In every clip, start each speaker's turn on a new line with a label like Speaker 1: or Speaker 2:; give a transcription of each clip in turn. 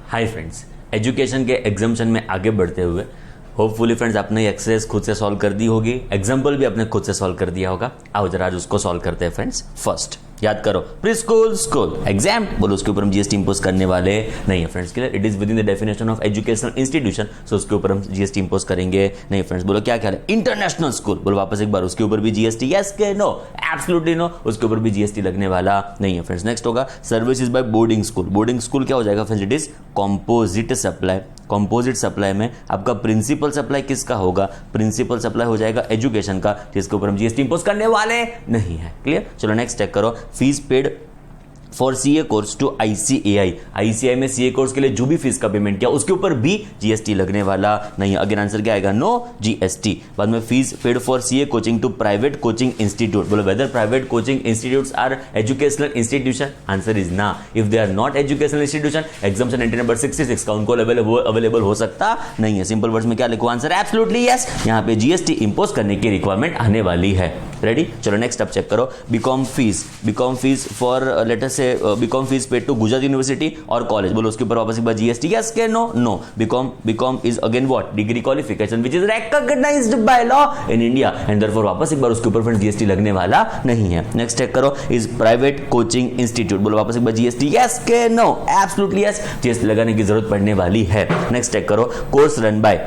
Speaker 1: Hi friends, education के exemption में आगे बढ़ते हुए होपफुली फ्रेंड्स आपने ये एक्सरसाइज खुद से सॉल्व कर दी होगी, एग्जाम्पल भी आपने खुद से सॉल्व कर दिया होगा। आओ जरा आज उसको सॉल्व करते हैं फ्रेंड्स। फर्स्ट याद करो, प्री स्कूल स्कूल एग्जाम, बोलो उसके ऊपर हम जीएसटी इंपोज करने वाले नहीं है friends. Clear, it is within the definition of educational institution, so उसके ऊपर हम जीएसटी इंपोज करेंगे नहीं फ्रेंड्स। बोलो क्या ख्याल है, इंटरनेशनल स्कूल, बोलो वापस एक बार, उसके ऊपर भी जीएसटी, यस के नो, एब्सोल्युटली नो, उसके ऊपर भी जीएसटी लगने वाला नहीं है फ्रेंड्स। नेक्स्ट होगा services by boarding school. Boarding school क्या हो जाएगा friends, it is composite supply. Composite supply में आपका प्रिंसिपल सप्लाई किसका होगा, प्रिंसिपल सप्लाई हो जाएगा एजुकेशन का, जिसके ऊपर हम जीएसटी इंपोज करने वाले नहीं है। क्लियर, चलो नेक्स्ट चेक करो, fees paid for CA course to ICAI. ICI में सीए कोर्स के लिए जो भी फीस का पेमेंट किया उसके ऊपर भी जीएसटी लगने वाला नहीं है। अगेन आंसर क्या आएगा, नो जीएसटी। बाद में fees paid for CA coaching to private coaching institute, बोलो whether private coaching institutes are educational institution, answer is ना। If they are not educational institution, exemption entry number 66 का उनको available हो सकता नहीं है। सिंपल वर्ड्स में क्या लिखो, आंसर एब्सोल्युटली यस। यहाँ पे जीएसटी इंपोज करने की रिक्वायरमेंट आने वाली है। रेडी, चलो नेक्स्ट अब चेक करो, बीकॉम फीस फॉर लेटर से BCom fees paid to Gujarat university और कॉलेज, बोलो उसके ऊपर वापस एक बार जीएसटी, यस के no, no. BCom is again what, degree qualification which is recognised by law in India and therefore वापस एक बार उसके ऊपर फ्रेंड्स जीएसटी लगने वाला नहीं है। नेक्स्ट चेक करो, इज प्राइवेट कोचिंग इंस्टीट्यूट, बोलो वापस एक बार जीएसटी, यस के नो, एब्सोल्युटली यस, जीएसटी लगाने की जरूरत पड़ने वाली है। नेक्स्ट चेक करो, course run by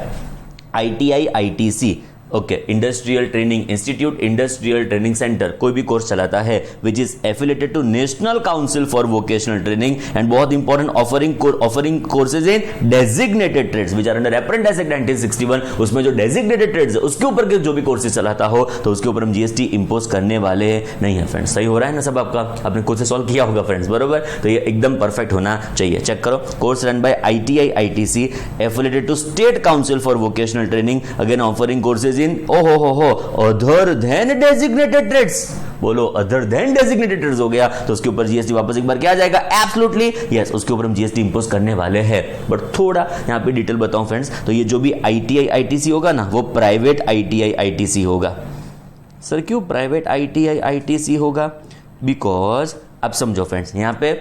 Speaker 1: ITI ITC, okay, industrial training institute, industrial training centre, कोई भी कोर्स चलाता है which is affiliated to national council for vocational training and बहुत important offering courses in designated trades which are under apprentice act 1961, उसमें जो designated trades है उसके ऊपर के जो भी कोर्सेज चलाता हो तो उसके ऊपर हम जीएसटी इंपोज करने वाले नहीं है फ्रेंड्स। सही हो रहा है ना सब आपका, आपने खुद से सॉल्व किया होगा फ्रेंड्स, बरोबर, तो ये एकदम परफेक्ट होना चाहिए। चेक करो, course run by ITI ITC affiliated to state council for vocational training, again offering courses in other than designated trades, बोलो अदर देन डेजिग्नेटेड ट्रेड्स हो गया तो उसके ऊपर जीएसटी वापस एक बार क्या आ जाएगा, एब्सोल्युटली यस, उसके ऊपर हम जीएसटी इंपोज करने वाले हैं। बट थोड़ा यहां पे डिटेल बताऊं फ्रेंड्स, तो ये जो भी आईटीआई आईटीसी होगा ना वो प्राइवेट आईटीआई आईटीसी होगा। सर क्यों प्राइवेट आईटीआई आईटीसी होगा, बिकॉज अब समझो फ्रेंड्स, यहां पे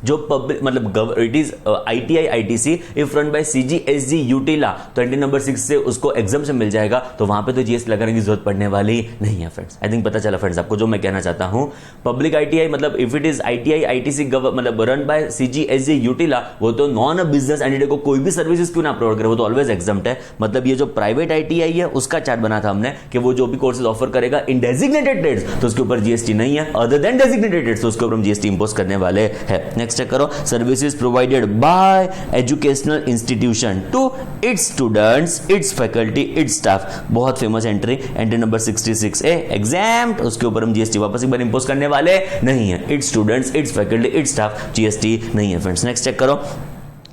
Speaker 1: जो पब्लिक मतलब it is ITI ITC if run by CGSG यूटिला, तो एंट्री नंबर 6 से उसको एग्जाम से मिल जाएगा, तो वहां पे तो जीएसटी लगाने की जरूरत पड़ने वाली नहीं है फ्रेंड्स। आई थिंक पता चला फ्रेंड्स आपको जो मैं कहना चाहता हूं। पब्लिक आईटीआई मतलब if it is ITI ITC मतलब रन बाय सीजीएसजी यूटिला, वो तो नॉन बिजनेस एंटिटी को कोई भी सर्विसेज क्यों ना प्रोवाइड करे, वो तो ऑलवेज एग्जाम्प्ट है। मतलब ये जो प्राइवेट आईटीआई है उसका चार्ट बना था हमने कि वो जो भी कोर्सेज ऑफर करेगा इन डेजिग्नेटेड ट्रेड्स तो उसके ऊपर जीएसटी नहीं है, अदर देन डेजिग्नेटेड ट्रेड्स तो उसके ऊपर हम जीएसटी इंपोज करने वाले हैं। नेक्स्ट चेक करो, services provided by educational institution to its students, it's faculty, it's staff, बहुत famous entry number 66A exam, उसके ऊपर हम जीएसटी वापस एक बार इंपोज करने वाले नहीं है। It's students, it's faculty, it's staff, GST नहीं है फ्रेंड्स। नेक्स्ट चेक करो,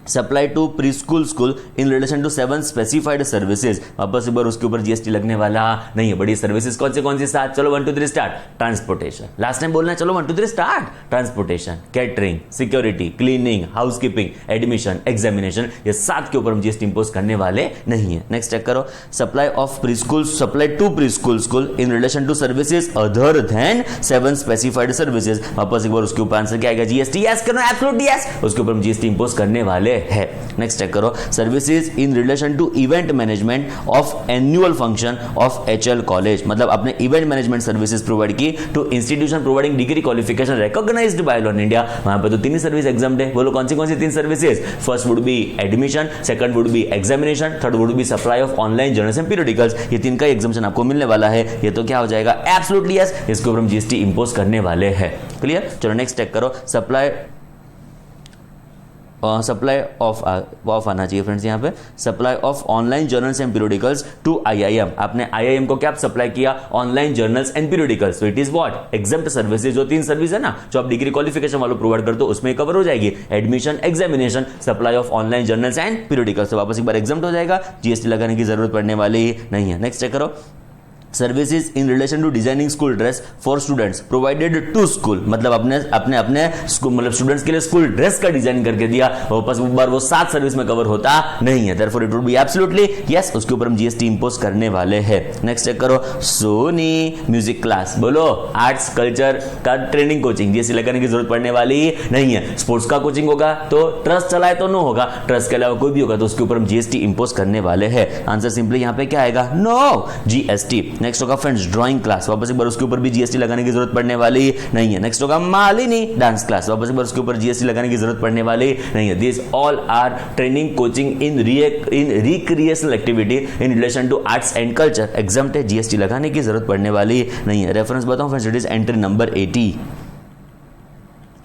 Speaker 1: supply to pre school school in relation to 7 specified services, वापस एक बार उसके ऊपर जीएसटी लगने वाला नहीं है। बड़ी सर्विसेज कौन सी साथ, चलो 1 2 3 स्टार्ट, ट्रांसपोर्टेशन, लास्ट टाइम बोलना है, चलो 1 2 3 start, transportation, catering, security, cleaning, housekeeping, admission, examination, ये 7 के ऊपर हम जीएसटी इंपोज करने वाले नहीं है। नेक्स्ट चेक करो, supply of pre school, supply to pre school school in relation to services other than 7 specified services, वापस एक बार उसके ऊपर आंसर क्या आएगा, जीएसटी, यस करो, एब्सोल्युटली यस, उसके ऊपर हम जीएसटी इंपोज करने वाले है। नेक्स्ट चेक करो, services in relation to event management of annual function of HL college, मतलब अपने इवेंट मैनेजमेंट सर्विसेज प्रोवाइड की to institution providing degree qualification recognised by law in India, वहां पे तो 3 ही सर्विस एग्जाम्ड है। बोलो कौन सी 3 services, first would be admission, second would be examination, third would be supply of online journals and periodicals, ये 3 का exemption आपको मिलने वाला है। ये तो क्या हो जाएगा, एब्सोल्युटली यस, इसके ऊपर हम जीएसटी इंपोज करने वाले हैं। क्लियर, चलो नेक्स्ट चेक करो, सप्लाई ऑफ आना चाहिए फ्रेंड्स, यहाँ पे supply of online journals and periodicals to IIM, आपने आईआईएम को क्या सप्लाई किया, ऑनलाइन जर्नल्स एंड पीरियडिकल्स, तो it is what, exempt services, जो 3 सर्विस है ना जो आप डिग्री क्वालिफिकेशन वालों प्रोवाइड करते हो उसमें कवर हो जाएगी, admission, examination, supply of online journals and periodicals, तो वापस एक बार एग्जाम्प्ट हो जाएगा, जीएसटी लगाने की जरूरत पड़ने वाली नहीं है। नेक्स्ट चेक करो, services in relation to designing school dress for students provided to school, मतलब अपने स्कूल मतलब स्टूडेंट्स के लिए स्कूल ड्रेस का डिजाइन करके दिया, वापस एक बार वो 7 सर्विस में कवर होता नहीं है, therefore it would be absolutely yes, उसके ऊपर हम जीएसटी इंपोज करने वाले हैं। नेक्स्ट चेक करो, सोनी म्यूजिक क्लास, बोलो आर्ट्स कल्चर का ट्रेनिंग कोचिंग, जीएसटी लगाने की जरूरत पड़ने वाली नहीं है। स्पोर्ट्स का कोचिंग होगा तो ट्रस्ट चलाए तो नो होगा, ट्रस्ट के अलावा कोई भी होगा तो उसके ऊपर हम जीएसटी इंपोज करने वाले हैं। आंसर सिंपली यहां पे क्या आएगा, नो जीएसटी। नेक्स्ट होगा फ्रेंड्स ड्राइंग क्लास, वापस एक बार उसके ऊपर भी जीएसटी लगाने की जरूरत पड़ने वाली नहीं है। नेक्स्ट होगा मालिनी डांस क्लास, वापस एक बार उसके ऊपर जीएसटी लगाने की जरूरत पड़ने वाली नहीं है। This all are training coaching in recreational activity in relation to arts and culture, exempt है, जीएसटी लगाने की जरूरत पड़ने वाली नहीं है। रेफरेंस बताऊं friends, it is entry number 80,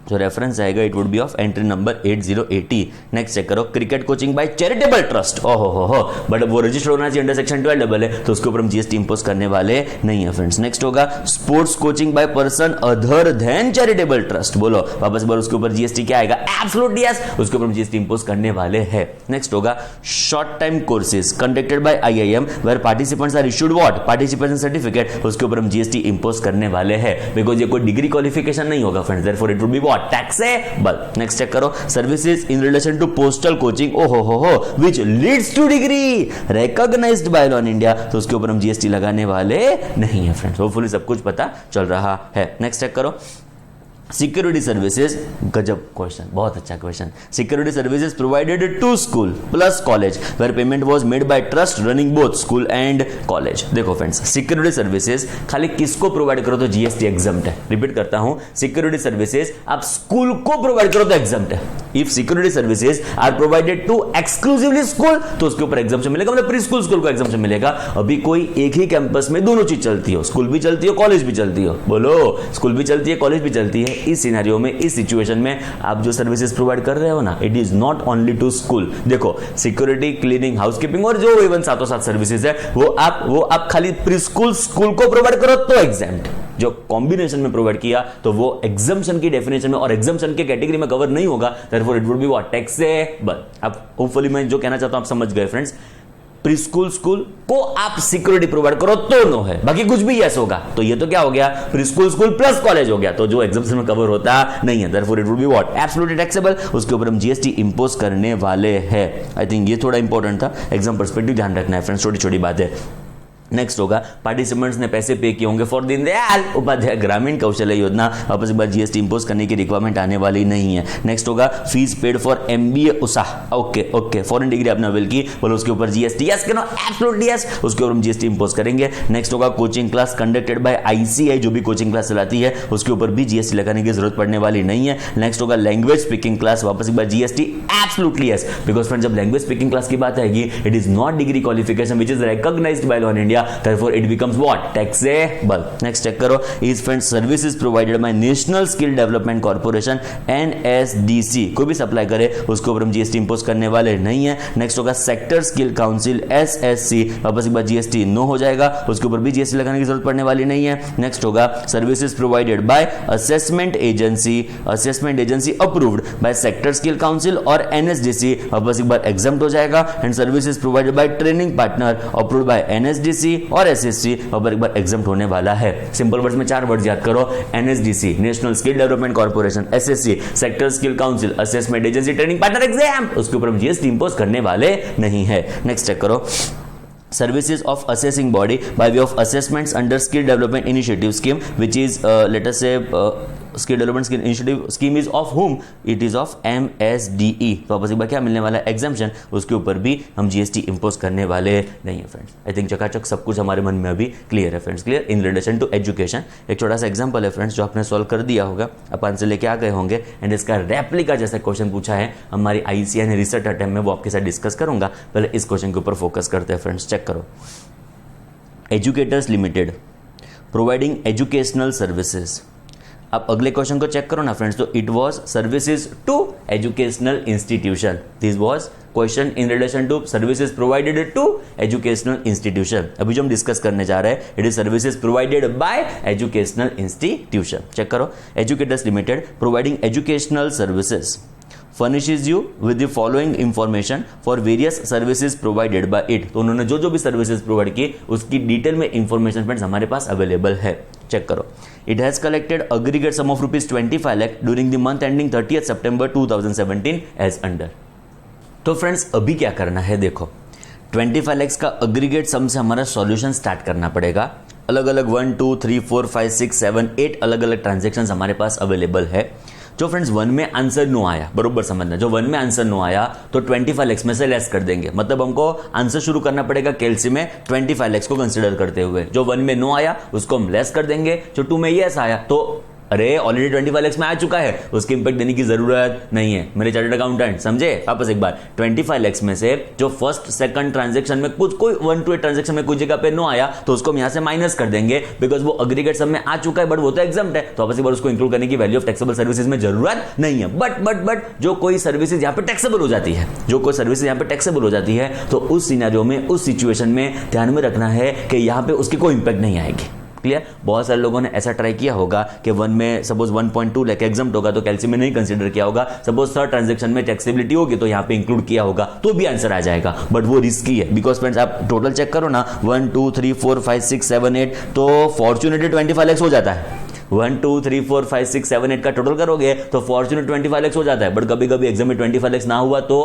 Speaker 1: जो रेफरेंस आएगा it would be of entry number 8080। Next check करो, cricket coaching by charitable trust, ओहो हो, बट वो रजिस्टर्ड होना चाहिए अंडर सेक्शन 12 है, तो उसके ऊपर हम जीएसटी इंपोज करने वाले नहीं है फ्रेंड्स। नेक्स्ट होगा sports coaching by person other then charitable trust, बोलो वापस बार उसके ऊपर जीएसटी क्या आएगा, एब्सोल्युटली यस, उसके ऊपर हम जीएसटी इंपोज करने वाले हैं। नेक्स्ट होगा short time courses conducted by IIM where participants are issued what, participation certificate, उसके ऊपर हम जीएसटी इंपोज करने वाले हैं, बिकॉज ये कोई डिग्री क्वालिफिकेशन नहीं होगा friends, therefore it would be taxable. Next check करो, services in relation to postal coaching, ओहो हो, which leads to degree recognised by law in India, तो उसके ऊपर हम जीएसटी लगाने वाले नहीं है फ्रेंड्स। होपफुली सब कुछ पता चल रहा है। नेक्स्ट चेक करो, सिक्योरिटी सर्विसेज, गजब क्वेश्चन, बहुत अच्छा question. Security services provided to school plus college where payment was made by trust running both school and college. देखो फ्रेंड्स, सिक्योरिटी सर्विसेज खाली किसको प्रोवाइड करो तो जीएसटी एग्जम्प्ट है। रिपीट करता हूं, सिक्योरिटी सर्विसेज आप स्कूल को प्रोवाइड करो तो एग्जम्प्ट है। If security services are provided to exclusively school तो उसके ऊपर एग्जम्पशन मिलेगा, मतलब प्री स्कूल को एग्जम्पशन मिलेगा। अभी कोई एक ही कैंपस में दोनों चीज चलती हो, स्कूल भी चलती हो कॉलेज भी चलती हो, बोलो स्कूल भी चलती है कॉलेज भी चलती है, इस सिनेरियो में इस सिचुएशन में आप जो सर्विसेज प्रोवाइड कर रहे हो ना, it is not only to school. देखो सिक्योरिटी, क्लीनिंग, हाउसकीपिंग और जो इवन साथों साथ सर्विसेज है वो आप खाली प्री स्कूल को प्रोवाइड करो तो एग्जम्प्ट, जो कॉम्बिनेशन में प्रोवाइड किया तो वो एग्जम्पशन की डेफिनेशन में और एग्जम्पशन के कैटेगरी में कवर नहीं होगा, therefore it would be what, taxable. अब होपफुली मैं जो कहना चाहता हूं आप समझ गए फ्रेंड्स, प्री स्कूल को आप सिक्योरिटी प्रोवाइड करो तो नो है, बाकी कुछ भी यस होगा, तो ये तो क्या हो गया, प्री स्कूल प्लस कॉलेज हो गया, तो जो एग्जाम्पशन में कवर होता नहीं है, therefore it would be what, absolutely taxable. उसके ऊपर हम जीएसटी इंपोज करने वाले हैं। आई थिंक ये थोड़ा इंपॉर्टेंट था, एग्जाम पर्सपेक्टिव ध्यान रखना है फ्रेंड्स, छोटी छोटी बातें। नेक्स्ट होगा, पार्टिसिपेंट्स ने पैसे पे किए होंगे फॉर दीनदयाल उपाध्याय ग्रामीण कौशल्य योजना, वापस एक बार जीएसटी इंपोज करने की रिक्वायरमेंट आने वाली नहीं है। नेक्स्ट होगा, fees paid for MBA USA, okay foreign degree आपने अवेल की, बोलो उसके ऊपर GST yes, no absolutely yes, उसके ऊपर हम जीएसटी इंपोज करेंगे। नेक्स्ट होगा, coaching class conducted by ICI, जो भी कोचिंग क्लास चलाती है उसके ऊपर भी जीएसटी लगाने की जरूरत पड़ने वाली नहीं है। नेक्स्ट होगा, लैंग्वेज स्पीकिंग क्लास, वापस एक बार GST absolutely yes, because friends जब लैंग्वेज स्पीकिंग क्लास की बात आएगी, it is not degree qualification which is recognised by law in India, therefore it becomes what, taxable. Next check करो, is friends services provided by National Skill Development Corporation NSDC, कोई भी supply करे उसके ऊपर हम जीएसटी इंपोज करने वाले नहीं है। नेक्स्ट होगा, सेक्टर स्किल काउंसिल SSC, वापस एक बार जीएसटी नो हो जाएगा, उसके ऊपर भी जीएसटी लगाने की जरूरत पड़ने वाली नहीं है। नेक्स्ट होगा, services provided bye assessment agency approved by sector skill council और NSDC, वापस एक बार एग्जम्प्ट हो जाएगा। And services provided by training partner approved by NSDC और SSC, और एक बार एग्जम्प्ट होने वाला है। सिंपल वर्ड्स में 4 वर्ड्स याद करो, NSDC national skill development corporation, SSC sector skill council, assessment agency, training partner exam, उसके ऊपर हम जीएसटी इंपोज करने वाले नहीं है। नेक्स्ट चेक करो, services of assessing body by way of assessments under skill development initiative scheme which is let us say skill development skill initiative scheme is of whom, it is of MSDE, तो वापस एक बार क्या मिलने वाला है, exemption, उसके ऊपर भी हम जीएसटी इंपोज करने वाले नहीं है फ्रेंड्स। आई थिंक चकाचक सब कुछ हमारे मन में अभी क्लियर है friends, clear in relation to education. एक छोटा सा एग्जाम्पल है फ्रेंड्स जो आपने सॉल्व कर दिया होगा, आप आंसर लेके आ गए होंगे, एंड इसका रेप्लिका जैसा क्वेश्चन पूछा है हमारी आईसीआई ने रिसर्च अटेम्प्ट में, वो आपके साथ डिस्कस करूंगा। पहले इस क्वेश्चन के ऊपर फोकस करते हैं फ्रेंड्स, चेक करो, educators limited providing educational services. अब अगले क्वेश्चन को चेक करो ना फ्रेंड्स, तो it was services to educational institution, this was question in relation to services provided to educational institution. अभी जो हम डिस्कस करने जा रहे हैं, it is services provided by educational institution. Check करो, educators limited providing educational services furnishes you with the following information for various services provided bye it. तो उन्होंने जो जो भी सर्विसेज प्रोवाइड की उसकी डिटेल में इंफॉर्मेशन फ्रेंड्स हमारे पास अवेलेबल है। चेक करो। It has collected aggregate sum of ₹25 lakh during the month ending 30 September 2017 as under. तो फ्रेंड्स अभी क्या करना है, देखो 25 lakhs का अग्रीगेट सम से हमारा सॉल्यूशन स्टार्ट करना पड़ेगा। अलग अलग 1 2 3 4 5 6 7 8 अलग अलग ट्रांजेक्शन हमारे पास अवेलेबल है। जो फ्रेंड्स 1 में आंसर नो आया, बरोबर समझना, जो 1 में आंसर नो आया तो 25 lakhs में से लेस कर देंगे, मतलब हमको आंसर शुरू करना पड़ेगा कैलसी में 25 lakhs को कंसिडर करते हुए। जो 1 में नो आया उसको हम लेस कर देंगे, जो 2 में यस आया तो अरे ऑलरेडी 25 lakhs में आ चुका है, उसके इंपैक्ट देने की जरूरत नहीं है मेरे चार्टर्ड अकाउंटेंट, समझे। वापस एक बार 25 lakhs में से जो फर्स्ट सेकंड ट्रांजेक्शन में कुछ कोई 1 to 8 ट्रांजेक्शन में कुछ जगह पे नो आया तो उसको हम यहां से माइनस कर देंगे, बिकॉज वो अग्रीगेट सम में आ चुका है बट वो तो एग्जम्प्ट है, तो वापस एक बार उसको इंक्लूड करने की वैल्यू ऑफ टैक्सेबल सर्विसेज में जरूरत नहीं है। बट जो कोई सर्विसेज यहां पे टैक्सेबल हो जाती है, जो कोई सर्विसेज यहां पे टैक्सेबल हो जाती है तो उस सिनेरियो में, उस सिचुएशन में ध्यान में रखना है कि यहां पे उसकी कोई इंपैक्ट नहीं आएगी। क्लियर। बहुत सारे लोगों ने ऐसा ट्राई किया होगा कि 1 में सपोज 1.2 लाख एग्जम्प्ट होगा तो कैलसी में नहीं कंसीडर किया होगा, सपोज थर्ड ट्रांजैक्शन में टैक्सेबिलिटी होगी तो यहां पे इंक्लूड किया होगा तो भी आंसर आ जाएगा, बट वो रिस्की है। बिकॉज फ्रेंड्स आप टोटल चेक करो ना 1 2 3 4 5 6 7 8 तो फॉर्चुनेटली 25 lakhs हो जाता है। 1 2 3 4 5 6 7 8 का टोटल करोगे तो फॉर्चुनेट 25 lakhs हो जाता है, बट कभी कभी एग्जाम में 25 lakhs ना हुआ तो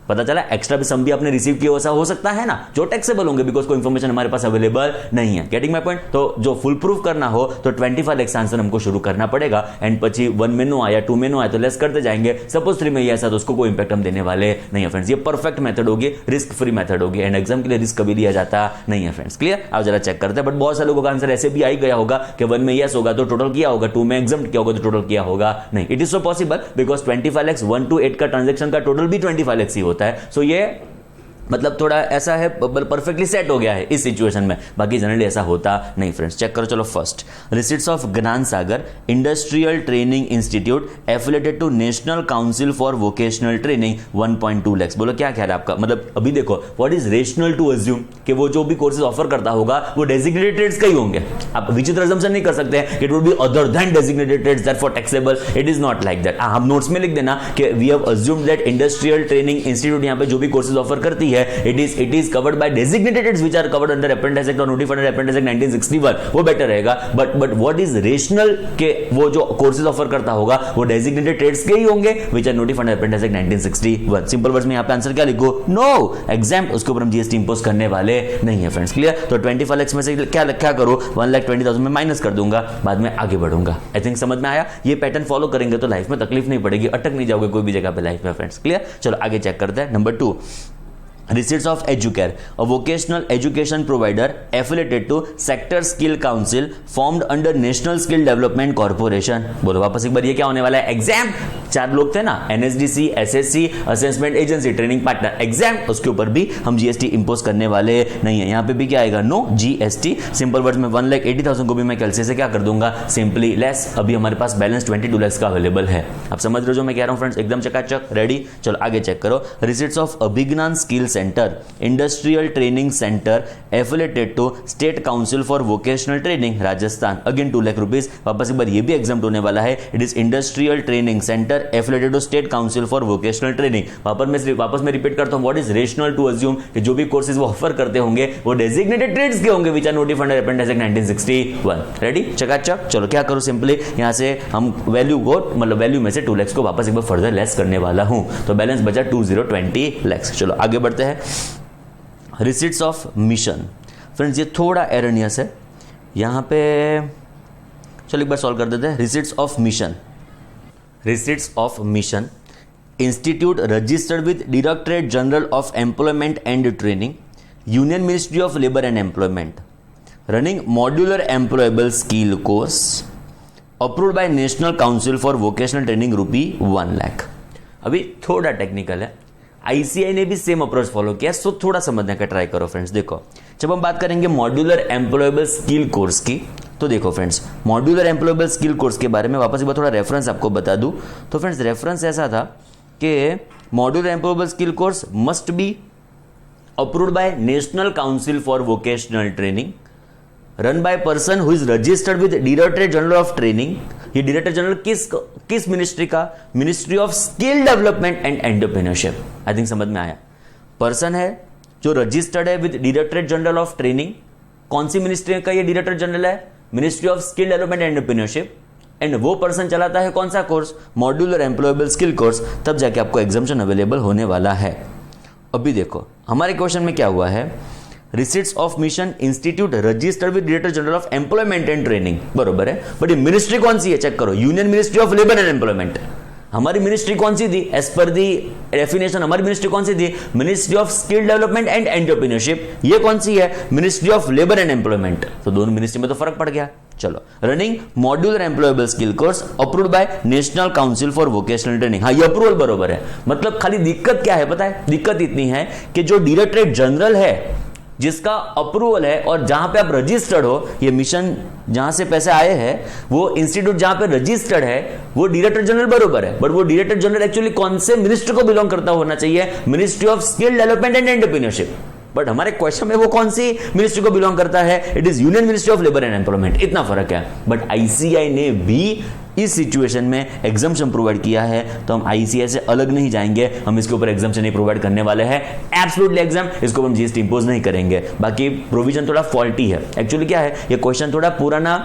Speaker 1: पता चला एक्स्ट्रा भी सम भी आपने रिसीव किया ऐसा हो सकता है ना, जो टैक्सेबल होंगे बिकॉज कोई इंफॉर्मेशन हमारे पास अवेलेबल नहीं है। Getting my point. तो जो फुल प्रूफ करना हो तो 25 lakhs आंसर हमको शुरू करना पड़ेगा एंड पची 1 में नो आया 2 में नो आया तो लेस करते जाएंगे, सपोज 3 में ये ऐसा तो उसको कोई इंपैक्ट हम देने वाले नहीं है फ्रेंड्स। ये परफेक्ट मेथड होगी, रिस्क फ्री मेथड होगी एंड एग्जाम के लिए रिस्क कभी लिया जाता नहीं है फ्रेंड्स। क्लियर। आप जरा चेक करते हैं, बट बहुत सारे लोगों का आंसर ऐसे भी आ ही गया होगा कि 1 में यस होगा तो टोटल किया होगा, 2 में एग्जाम्प्ट किया होगा तो टोटल किया होगा नहीं। It is so possible because 25 lakhs 1 to 8 का ट्रांजेक्शन का टोटल भी 25 lakhs ही होता है। सो ये मतलब थोड़ा ऐसा है, परफेक्टली सेट हो गया है इस सिचुएशन में, बाकी जनरली ऐसा होता नहीं फ्रेंड्स। चेक करो। चलो first, receipts of Gyan Sagar industrial training institute affiliated to national council for vocational training 1.2 lakhs। बोलो क्या ख्याल है आपका, मतलब अभी देखो what is rational to assume कि वो जो भी कोर्सेज ऑफर करता होगा वो डेजिग्नेटेड ट्रेड्स का ही होंगे। आप विचित्र अजम्पशन नहीं कर सकते हैं it would be other than designated trades therefore taxable, it is not like that. हम नोट्स में लिख देना कि we have assumed that industrial training institute यहां पे जो भी कोर्सेज ऑफर करती है it is covered by designated trades which are covered under Apprentice Act or notified under Apprentice Act 1961, वो बेटर रहेगा। but what is rational के वो जो कोर्सेज ऑफर करता होगा वो डेजिग्नेटेड ट्रेड्स के ही होंगे which are notified under Apprentice Act 1961। Simple words में यहां पे आंसर क्या लिखो, नो एग्जाम, उसके ऊपर हम जीएसटी इंपोज करने वाले नहीं है फ्रेंड्स। क्लियर। तो 25 lakhs में से क्या करो 1,20,000 में माइनस कर दूंगा, बाद में आगे बढ़ूंगा। आई थिंक समझ में आया। ये पैटर्न फॉलो करेंगे तो लाइफ में तकलीफ नहीं पड़ेगी, अटक नहीं जाओगे कोई भी जगह पे लाइफ में फ्रेंड्स। क्लियर। चलो आगे चेक करते हैं। Number 2, Receipts of Educare, a vocational education provider affiliated to Sector Skill Council formed under National Skill Development Corporation। बोलो वापस एक बार, ये क्या होने वाला है, एग्जाम। 4 लोग थे ना, NSDC, SSC, assessment agency, training partner, exam. उसके ऊपर भी हम जीएसटी इंपोज करने वाले नहीं है। यहाँ पे भी क्या आएगा, नो जीएसटी। सिंपल वर्ड्स में 1,80,000 को भी मैं कैलसी से क्या कर दूंगा, सिंपली लेस। अभी हमारे पास बैलेंस 22 lakhs का अवेलेबल है। आप समझ रहे हो जो मैं कह रहा हूँ फ्रेंड्स, एकदम चकाचक रेडी। चलो आगे चेक करो। Receipts of Abhigyan skill centre industrial training centre affiliated to state council for vocational training Rajasthan, again 2 lakh rupees. वापस एक बार ये भी एग्जाम होने वाला है। It is industrial training centre affiliated to state council for vocational training. वापस मैं रिपीट करता हूं, what is rational to assume कि जो भी कोर्सेज वो ऑफर करते होंगे वो डेजिग्नेटेड ट्रेड्स के होंगे, which are notified under appendix act 1961। Ready, चकाचक। चलो क्या करूं, सिंपली यहां से हम वैल्यू को, मतलब वैल्यू में से 2 lakhs को वापस एक बार फर्दर लेस करने वाला हूं, तो बैलेंस बचा 2020 lakhs। चलो आगे बढ़ते हैं। रिसीट्स ऑफ मिशन, फ्रेंड्स ये थोड़ा एरनियस है यहाँ पे, चलो एक बार सॉल्व कर देते हैं। Receipts of mission, receipts of mission institute registered with directorate general of employment and training, union ministry of labour and employment, running modular employable skill course, approved by national council for vocational training, ₹1 lakh. अभी थोड़ा technical है, ICI ने भी same approach follow किया, सो थोड़ा समझने का try करो फ्रेंड्स। देखो जब हम बात करेंगे मॉड्यूलर एम्प्लॉयबल स्किल कोर्स की, तो देखो friends modular employable skill course के बारे में वापस एक बार थोड़ा रेफरेंस आपको बता दूं, तो फ्रेंड्स रेफरेंस ऐसा था कि modular employable skill course must be approved by national council for vocational training, run by person who is registered with Directorate General of Training, ये डायरेक्टर जनरल किस मिनिस्ट्री का, ministry of skill development and entrepreneurship. I think समझ में आया। Person है जो registered है with directorate general of training. कौन सी मिनिस्ट्री का ये डायरेक्टर जनरल है, ministry of skill development and entrepreneurship. And वो पर्सन चलाता है कौन सा course, modular employable skill course, तब जाके आपको एग्जाम्पशन अवेलेबल होने वाला है। अभी देखो हमारे क्वेश्चन में क्या हुआ है, receipts of mission institute registered with director general of employment and training, बरोबर है, बट ये मिनिस्ट्री कौन सी है चेक करो, union ministry of labour and employment. हमारी मिनिस्ट्री कौन सी थी, एज पर दी डेफिनेशन हमारी मिनिस्ट्री कौन सी थी, ministry of skill development and entrepreneurship. ये कौन सी है, ministry of labour and employment. तो दोनों मिनिस्ट्री में तो फर्क पड़ गया। चलो, running modular employable skill course approved by national council for vocational training. हाँ, ये अप्रूवल बरोबर है। मतलब खाली दिक्कत क्या है पता है, दिक्कत इतनी है कि जो डायरेक्टरेट जनरल है जिसका अप्रूवल है और जहां पे आप रजिस्टर्ड हो, ये मिशन जहां से पैसे आए हैं वो इंस्टीट्यूट जहां पे रजिस्टर्ड है वो डायरेक्टर जनरल बरोबर है, बट वो डायरेक्टर जनरल एक्चुअली कौन से मिनिस्ट्री को बिलोंग करता होना चाहिए, ministry of skill development and entrepreneurship. But हमारे क्वेश्चन में वो कौन सी मिनिस्ट्री को बिलोंग करता है, it is union ministry of labour and employment. इतना फर्क है। बट आईसीआई ने भी इस सिचुएशन में एग्जाम्पशन प्रोवाइड किया है, तो हम आईसीआई से अलग नहीं जाएंगे, हम इसके ऊपर एग्जाम्पशन नहीं प्रोवाइड करने वाले हैं। एब्सोल्युटली एग्जाम, इसको हम जीएसटी इंपोज नहीं करेंगे। बाकी प्रोविजन थोड़ा फॉल्टी है। एक्चुअली क्या है, ये क्वेश्चन थोड़ा पुराना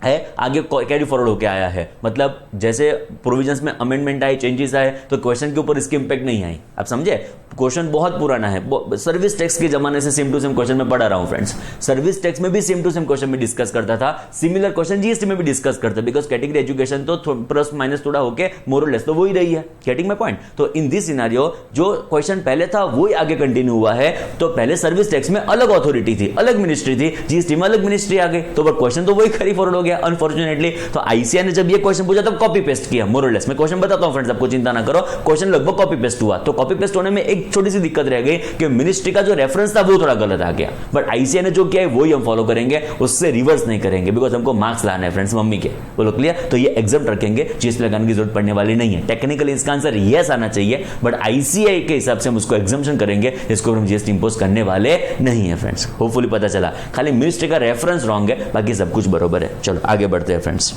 Speaker 1: है, आगे कैरी फॉरवर्ड होकर आया है। मतलब जैसे प्रोविजंस में अमेंडमेंट आए, चेंजेस आए, तो क्वेश्चन के ऊपर इसकी इंपैक्ट नहीं आई। आप समझे, क्वेश्चन बहुत पुराना है। सर्विस टैक्स के जमाने से सेम टू सेम क्वेश्चन में पढ़ा रहा हूं फ्रेंड्स। सर्विस टैक्स में भी सेम टू सेम क्वेश्चन में डिस्कस करता था, सिमिलर क्वेश्चन जीएसटी में भी डिस्कस करता है, बिकॉज कैटेगरी एजुकेशन तो प्लस माइनस थोड़ा होके मोर और लेस तो वो ही रही है। Getting my point. तो इन दिस सिनेरियो जो क्वेश्चन पहले था वो ही आगे कंटिन्यू हुआ है। तो पहले सर्विस टैक्स में अलग अथॉरिटी थी, अलग मिनिस्ट्री थी, जीएसटी में अलग मिनिस्ट्री आ गई, तो क्वेश्चन तो वही कैरी फॉरवर्ड हो गया अनफॉर्चुनेटली। तो आईसीआई ने जब ये क्वेश्चन पूछा तब कॉपी पेस्ट किया मोर और लेस। मैं क्वेश्चन बताता हूं फ्रेंड्स, आपको चिंता ना करो, क्वेश्चन लगभग कॉपी पेस्ट हुआ। तो कॉपी पेस्ट होने में एक छोटी सी दिक्कत रह गई कि मिनिस्ट्री का जो रेफरेंस था वो थोड़ा गलत आ गया, बट आईसीआई ने जो किया है वही हम फॉलो करेंगे, उससे रिवर्स नहीं करेंगे, बिकॉज हमको मार्क्स लाना है फ्रेंड्स मम्मी के। बोलो क्लियर। तो ये एग्जाम रखेंगे, जीएसटी लगाने की जरूरत पड़ने वाली नहीं है। टेक्निकली इसका आंसर यस आना चाहिए, बट आईसीआई के हिसाब से हम उसको एग्जाम्पशन करेंगे, इसको हम जीएसटी इंपोज करने वाले नहीं है फ्रेंड्स। होपफुली पता चला, खाली मिनिस्ट्री का रेफरेंस रॉन्ग है, बाकी सब कुछ बरोबर है। चलो आगे बढ़ते हैं friends.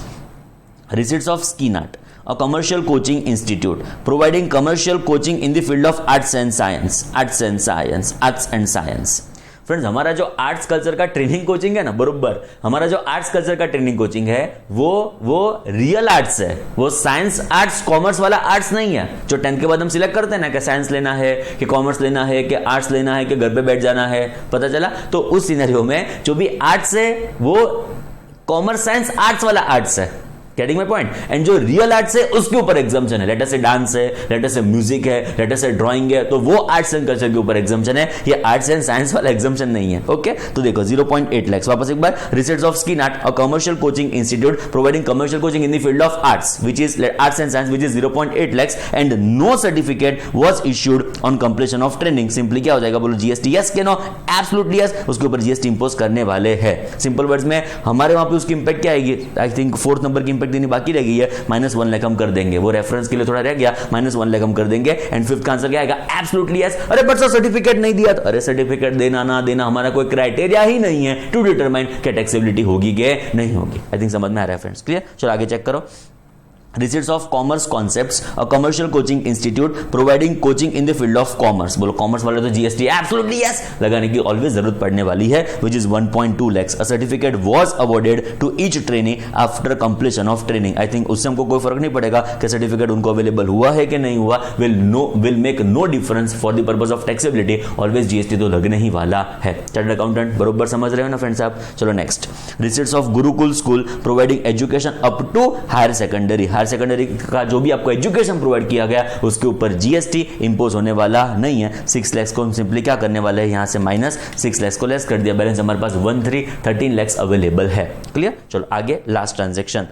Speaker 1: Receipts of SKINAT, a commercial coaching institute providing commercial coaching in the field of arts and science. Friends, हमारा जो आर्ट्स कल्चर का ट्रेनिंग कोचिंग है ना, बरोबर हमारा जो आर्ट्स कल्चर का ट्रेनिंग कोचिंग है वो रियल आर्ट्स है, वो साइंस आर्ट्स कॉमर्स वाला आर्ट्स नहीं है जो 10th के बाद हम सिलेक्ट करते हैं ना कि साइंस लेना है कि कॉमर्स लेना है कि आर्ट्स लेना है कि घर पे बैठ जाना है। पता चला। तो उस सिनेरियो में जो भी आर्ट्स है वो कॉमर्स साइंस आर्ट्स वाला आर्ट्स है। Getting my point. एंड जो रियल आर्ट्स है उसके ऊपर एग्जाम्पशन है, लेट अस से डांस है, लेट अस से म्यूजिक है, लेट अस से ड्राइंग है, तो वो आर्ट्स एंड कल्चर के ऊपर एग्जाम्पशन है, ये आर्ट्स एंड साइंस वाला एग्जाम्पशन नहीं है। ओके, तो देखो 0.8 लाख वापस एक बार। Research of SKINAT, a commercial coaching institute providing commercial coaching in the field of arts which is arts and science, which is 0.8 lakh and no certificate was issued on completion of training. Simply क्या हो जाएगा, बोलो GST yes के no, absolutely yes, उसके ऊपर GST impose करने वाले हैं। सिंपल वर्ड्स में हमारे वहां पे उसकी इंपैक्ट क्या आएगी, आई थिंक 4th नंबर की इंपैक्ट देनी बाकी रह गई है, -1 लाख हम कर देंगे, वो रेफरेंस के लिए थोड़ा रह गया, -1 लाख हम कर देंगे। एंड 5th का आंसर क्या आएगा, एब्सोल्युटली यस। अरे बट सर सर्टिफिकेट नहीं दिया, तो अरे सर्टिफिकेट देना ना देना हमारा कोई क्राइटेरिया ही नहीं है टू डिटरमाइन कि टैक्सेबिलिटी होगी कि नहीं होगी। आई थिंक समझ में आ रहा है फ्रेंड्स, क्लियर। चलो आगे चेक करो। Receipts of Commerce Concepts, a commercial coaching institute providing coaching in the field of commerce। बोलो कॉमर्स वाले तो जीएसटी एब्सोल्युटली यस लगाने की ऑलवेज जरूरत पड़ने वाली है, which is 1.2 lakhs। A certificate was awarded to each trainee after completion of training। I think उससे हमको कोई फर्क नहीं पड़ेगा कि सर्टिफिकेट उनको अवेलेबल हुआ है कि नहीं हुआ, will make no difference for the purpose of taxability। Always GST तो लगने ही वाला है। चार्टर्ड अकाउंटेंट बरोबर समझ रहे हो ना फ्रेंड्स आप। चलो next. Receipts of Gurukul school providing education up to higher secondary. Higher secondary का जो भी आपको एजुकेशन प्रोवाइड किया गया उसके ऊपर जीएसटी इंपोज होने वाला नहीं है। 6 लाख को हम सिंपली क्या करने वाले हैं, यहां से -6 लाख को लेस कर दिया, बैलेंस हमारे पास 13 लाख अवेलेबल है। क्लियर। चलो आगे last transaction.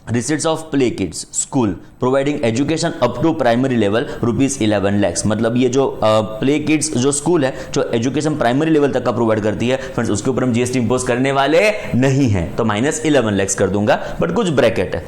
Speaker 1: Receipts of Play Kids School providing education up to primary level ₹11 lakhs। मतलब ये जो प्ले किड्स जो स्कूल है जो एजुकेशन प्राइमरी लेवल तक का प्रोवाइड करती है फ्रेंड्स, उसके ऊपर हम जीएसटी इंपोज करने वाले नहीं है, तो -11 lakhs कर दूंगा, बट कुछ ब्रैकेट है।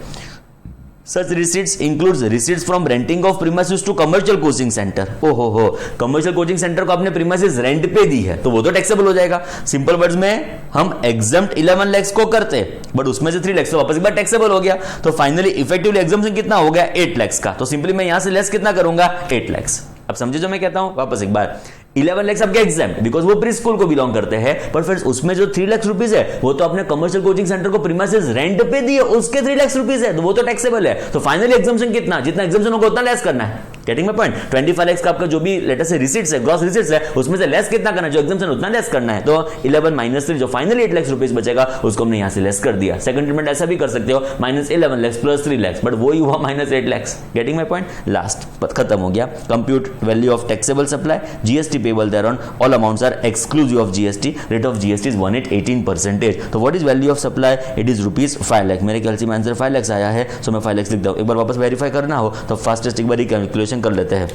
Speaker 1: Such receipts includes receipts from renting of premises to commercial coaching center. ओहो हो, कमर्शियल कोचिंग सेंटर को आपने प्रीमाइसेस रेंट पे दी है तो वो तो टैक्सेबल हो जाएगा. सिंपल वर्ड्स में हम एग्जम्प्ट 11 lakhs को करते बट उसमें से 3 lakhs तो वापस एक बार टैक्सेबल हो गया. तो फाइनली इफेक्टिवली एग्जम्पशन कितना हो गया 8 lakhs का. तो सिंपली मैं यहां से लेस कितना करूंगा 8 lakhs. अब समझे जो मैं कहता हूं. वापस एक बार 11 lakhs आपके एग्जाम्प्ट बिकॉज वो प्री स्कूल को बिलोंग करते हैं. पर फिर उसमें जो 3 lakhs रुपीज है वो तो अपने कमर्शियल कोचिंग सेंटर को प्रीमाइसेस रेंट पे दिए उसके 3 lakhs रुपीज है तो वो तो टैक्सेबल है. तो फाइनली एग्जाम्पशन कितना जितना एग्जाम्पशन होगा उतना लेस करना है. Getting my point. 25 lakhs का आपका जो भी लेटर से रिसीट्स है ग्रॉस रिसीट्स है उसमें से लेस कितना करना है जो एग्जाम्पशन उतना लेस करना है. तो 11 - 3 जो फाइनली 8 lakhs रुपीज बचेगा उसको हमने यहां से लेस कर दिया. सेकंड ट्रीटमेंट ऐसा भी कर सकते हो -11 lakhs + 3 lakhs बट वो ही हुआ -8 lakhs. Getting my point. Last खत्म हो गया. Compute value of taxable supply GST payable there on all amounts are exclusive of GST. Rate of GST is 118%. तो what is value of supply? It is rupees 5 lakh. मेरे ख्याल से answer 5 lakhs आया है सो मैं 5 lakhs लिख दूं. एक बार वापस वेरीफाई करना हो तो फास्टेस्ट एक बार कैलकुलेशन कर लेते हैं.